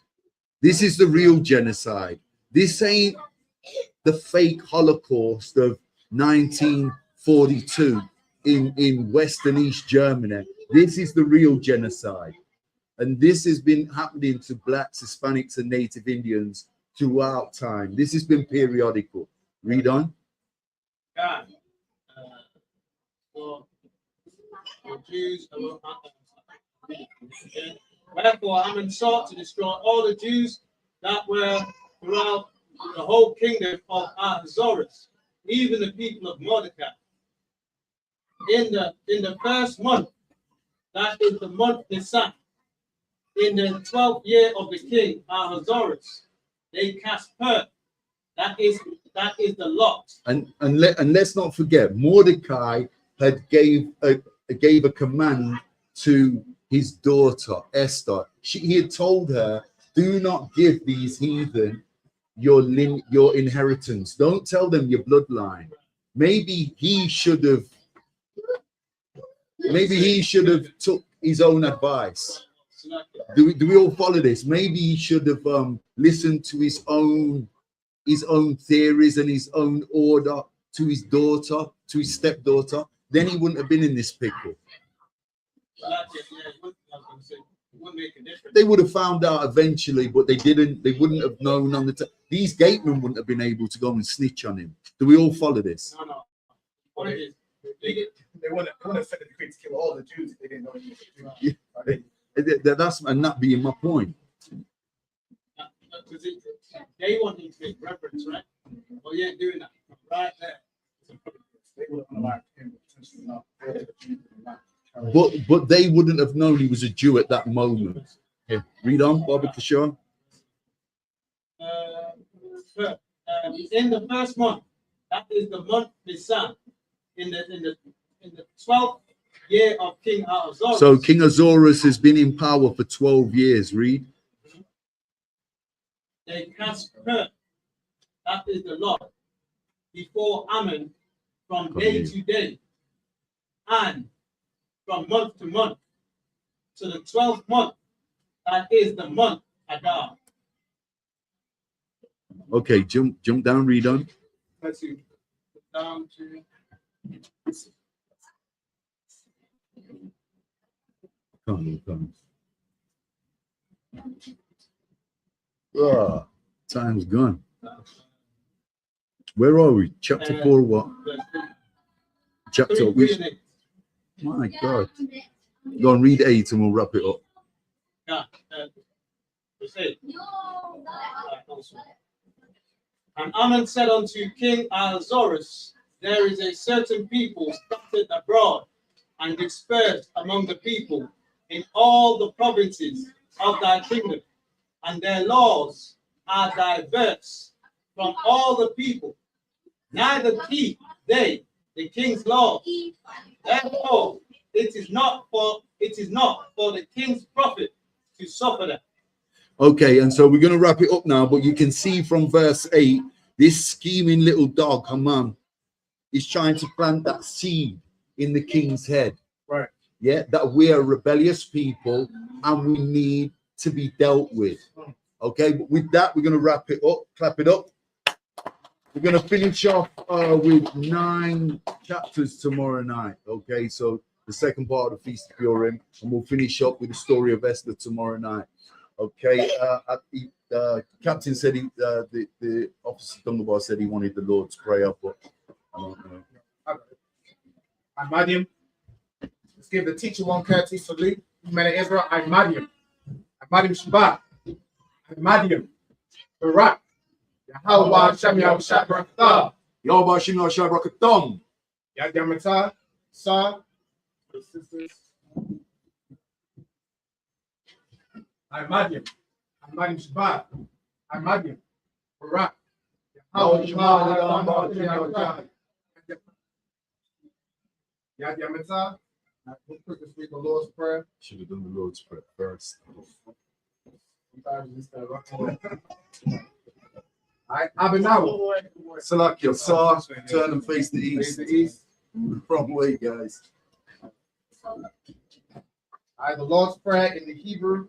This is the real genocide. This ain't the fake Holocaust of 1942 in West and East Germany. This is the real genocide. And this has been happening to blacks, Hispanics, and Native Indians throughout time. This has been periodical. Read on. God. For Jews. Wherefore Haman sought to destroy all the Jews that were throughout the whole kingdom of Ahasuerus, even the people of Mordecai. In the first month, that is the month Nisan, in the 12th year of the king Ahasuerus, they cast Pur. That is the lot. And let's not forget, Mordecai had gave a command to his daughter Esther. He had told her, do not give these heathen your inheritance. Don't tell them your bloodline. Maybe he should have took his own advice. Do we all follow this? Maybe he should have listened to his own theories and his own order to his daughter, to his stepdaughter. Then he wouldn't have been in this pickle. They would have found out eventually, but they didn't. They wouldn't have known on the time. These gatemen wouldn't have been able to go and snitch on him. Do we all follow this? No. They wouldn't have set the decree to kill all the Jews if they didn't know he was a Jew. That being my point. They want him to make reference, right? Oh, yeah, doing that right there. They would have allowed him potentially not. But they wouldn't have known he was a Jew at that moment. Yeah. Read on, Bobby Kishore. In the first month, that is the month Nisan, in the 12th year of King Ahasuerus. So King Ahasuerus has been in power for 12 years. Read. They cast Pur, that is the lot, before Haman from day to day, and from month to month, to the 12th month, that is the month Adar. Okay, jump down, read on. Let's see. Down to Come. Ah, time's gone. Where are we? Chapter 4, what? Chapter which? My God. Go and read 8 and we'll wrap it up. And Haman said unto King Ahasuerus, there is a certain people scattered abroad and dispersed among the people in all the provinces of thy kingdom, and their laws are diverse from all the people, neither keep they the king's laws. Therefore, it is not for the king's profit to suffer them. Okay, and so we're going to wrap it up now, but you can see from verse 8, this scheming little dog, Haman, is trying to plant that seed in the king's head. Right. Yeah, that we are rebellious people and we need to be dealt with. Okay, but with that, we're going to wrap it up, clap it up. We're going to finish off with 9 chapters tomorrow night. Okay, so the second part of the Feast of Purim, and we'll finish up with the story of Esther tomorrow night. Okay, Captain said the officer Dungabar said he wanted the Lord's Prayer, but I don't know. I'm Madiam. Let's give the teacher one courtesy salute. Men of Israel, I'm Madiam. I'm Madiam Shabbat. I'm Madiam. Barak. Yahweh Shem Yahweh Shabrakatah. Yahweh Shem Yahweh Shabrakatah. Yad Yamatah. Sa. Sisters. I'm Madiam. I'm Madiam Shabbat. I'm Madiam. Barak. Yahweh Shema Yahweh Ladam Yahweh Ba'al Yad Yamitah. Let's quickly read the Lord's Prayer. Should have done the Lord's Prayer first. Alright, Abinawa. Salakia, Sar, turn and face the Face east. the east. Wrong way, guys. Alright, the Lord's Prayer in the Hebrew.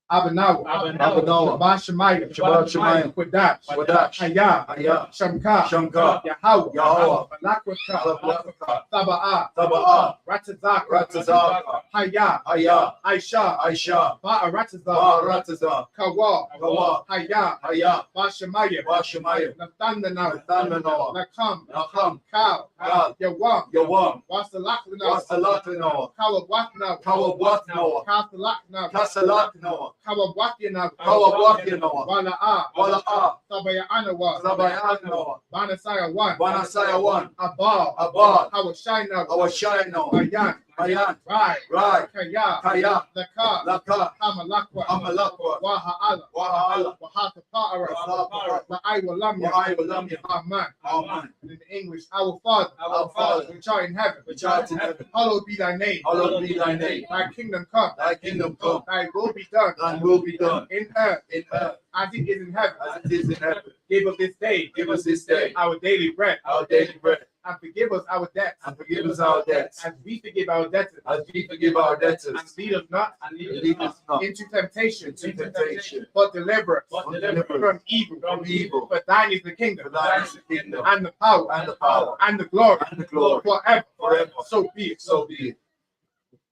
Abinawa. Abinawa. Shabbat Shemayim. Shabbat Shemayim. Kodash. Kodash. Hayah. Hayah. Shamka. Shamka. Yahweh. Yahweh. Malakwata. Taba'ah. Taba'ah. Ratazaka. Ratazaka. Hayah. Hayah. Aisha. Aisha. Ba'aratazah. Ba'aratazah. Kawa. Kawa. Hayah. Hayah. Bashemayim. Bashemayim. Nathanawa. Nathanawa. Nakam. Nacham. Kal. Kal. Yawam. Yawam. Wasalakna. Wasalatanawa. Kawabwatna. Kawabwatnawa. Kasalakna. Kasalatnawa. Kawabwatyana. Kawabwatyanawa. Wala'a. Wala'a. Sabayanawa. Sabayanawa. Banasaya 1. Banasaya 1. Abal. Abal. Hawashina. Awashayanawa. Mayan. Mayan. Rai. Rai. Kaya. Kaya. Laka. Laka. Hamalakwa. Amalakwa. Waha'ala. Waha'ala. Wahata Pa'ara. Waha'ala. Wa'aywalamya. Wa'aywalamya. Amen. Amen. And in English, our Father, Our Father, which art in heaven, which art in heaven, hallowed be thy name. hallowed be thy name. Thy kingdom come. Thy kingdom come. Thy will be done. Thine will be done In earth in earth as it is in heaven. as it is in heaven. Give us this day. Give us this day our daily bread. our daily bread, And forgive us our debts. and forgive us our debts, As we forgive our debtors. as we forgive our And debtors. lead us not And lead us not into temptation. into temptation, But deliver us but deliver us from evil. from evil. For thine is the kingdom. For thine is the kingdom, And the power. and the power, And the glory. and the glory, Forever. forever. So be it. So be it.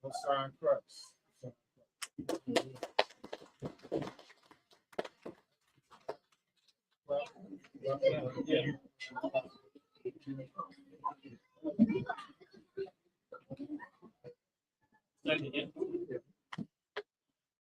Let's sign Christ. Second, yeah.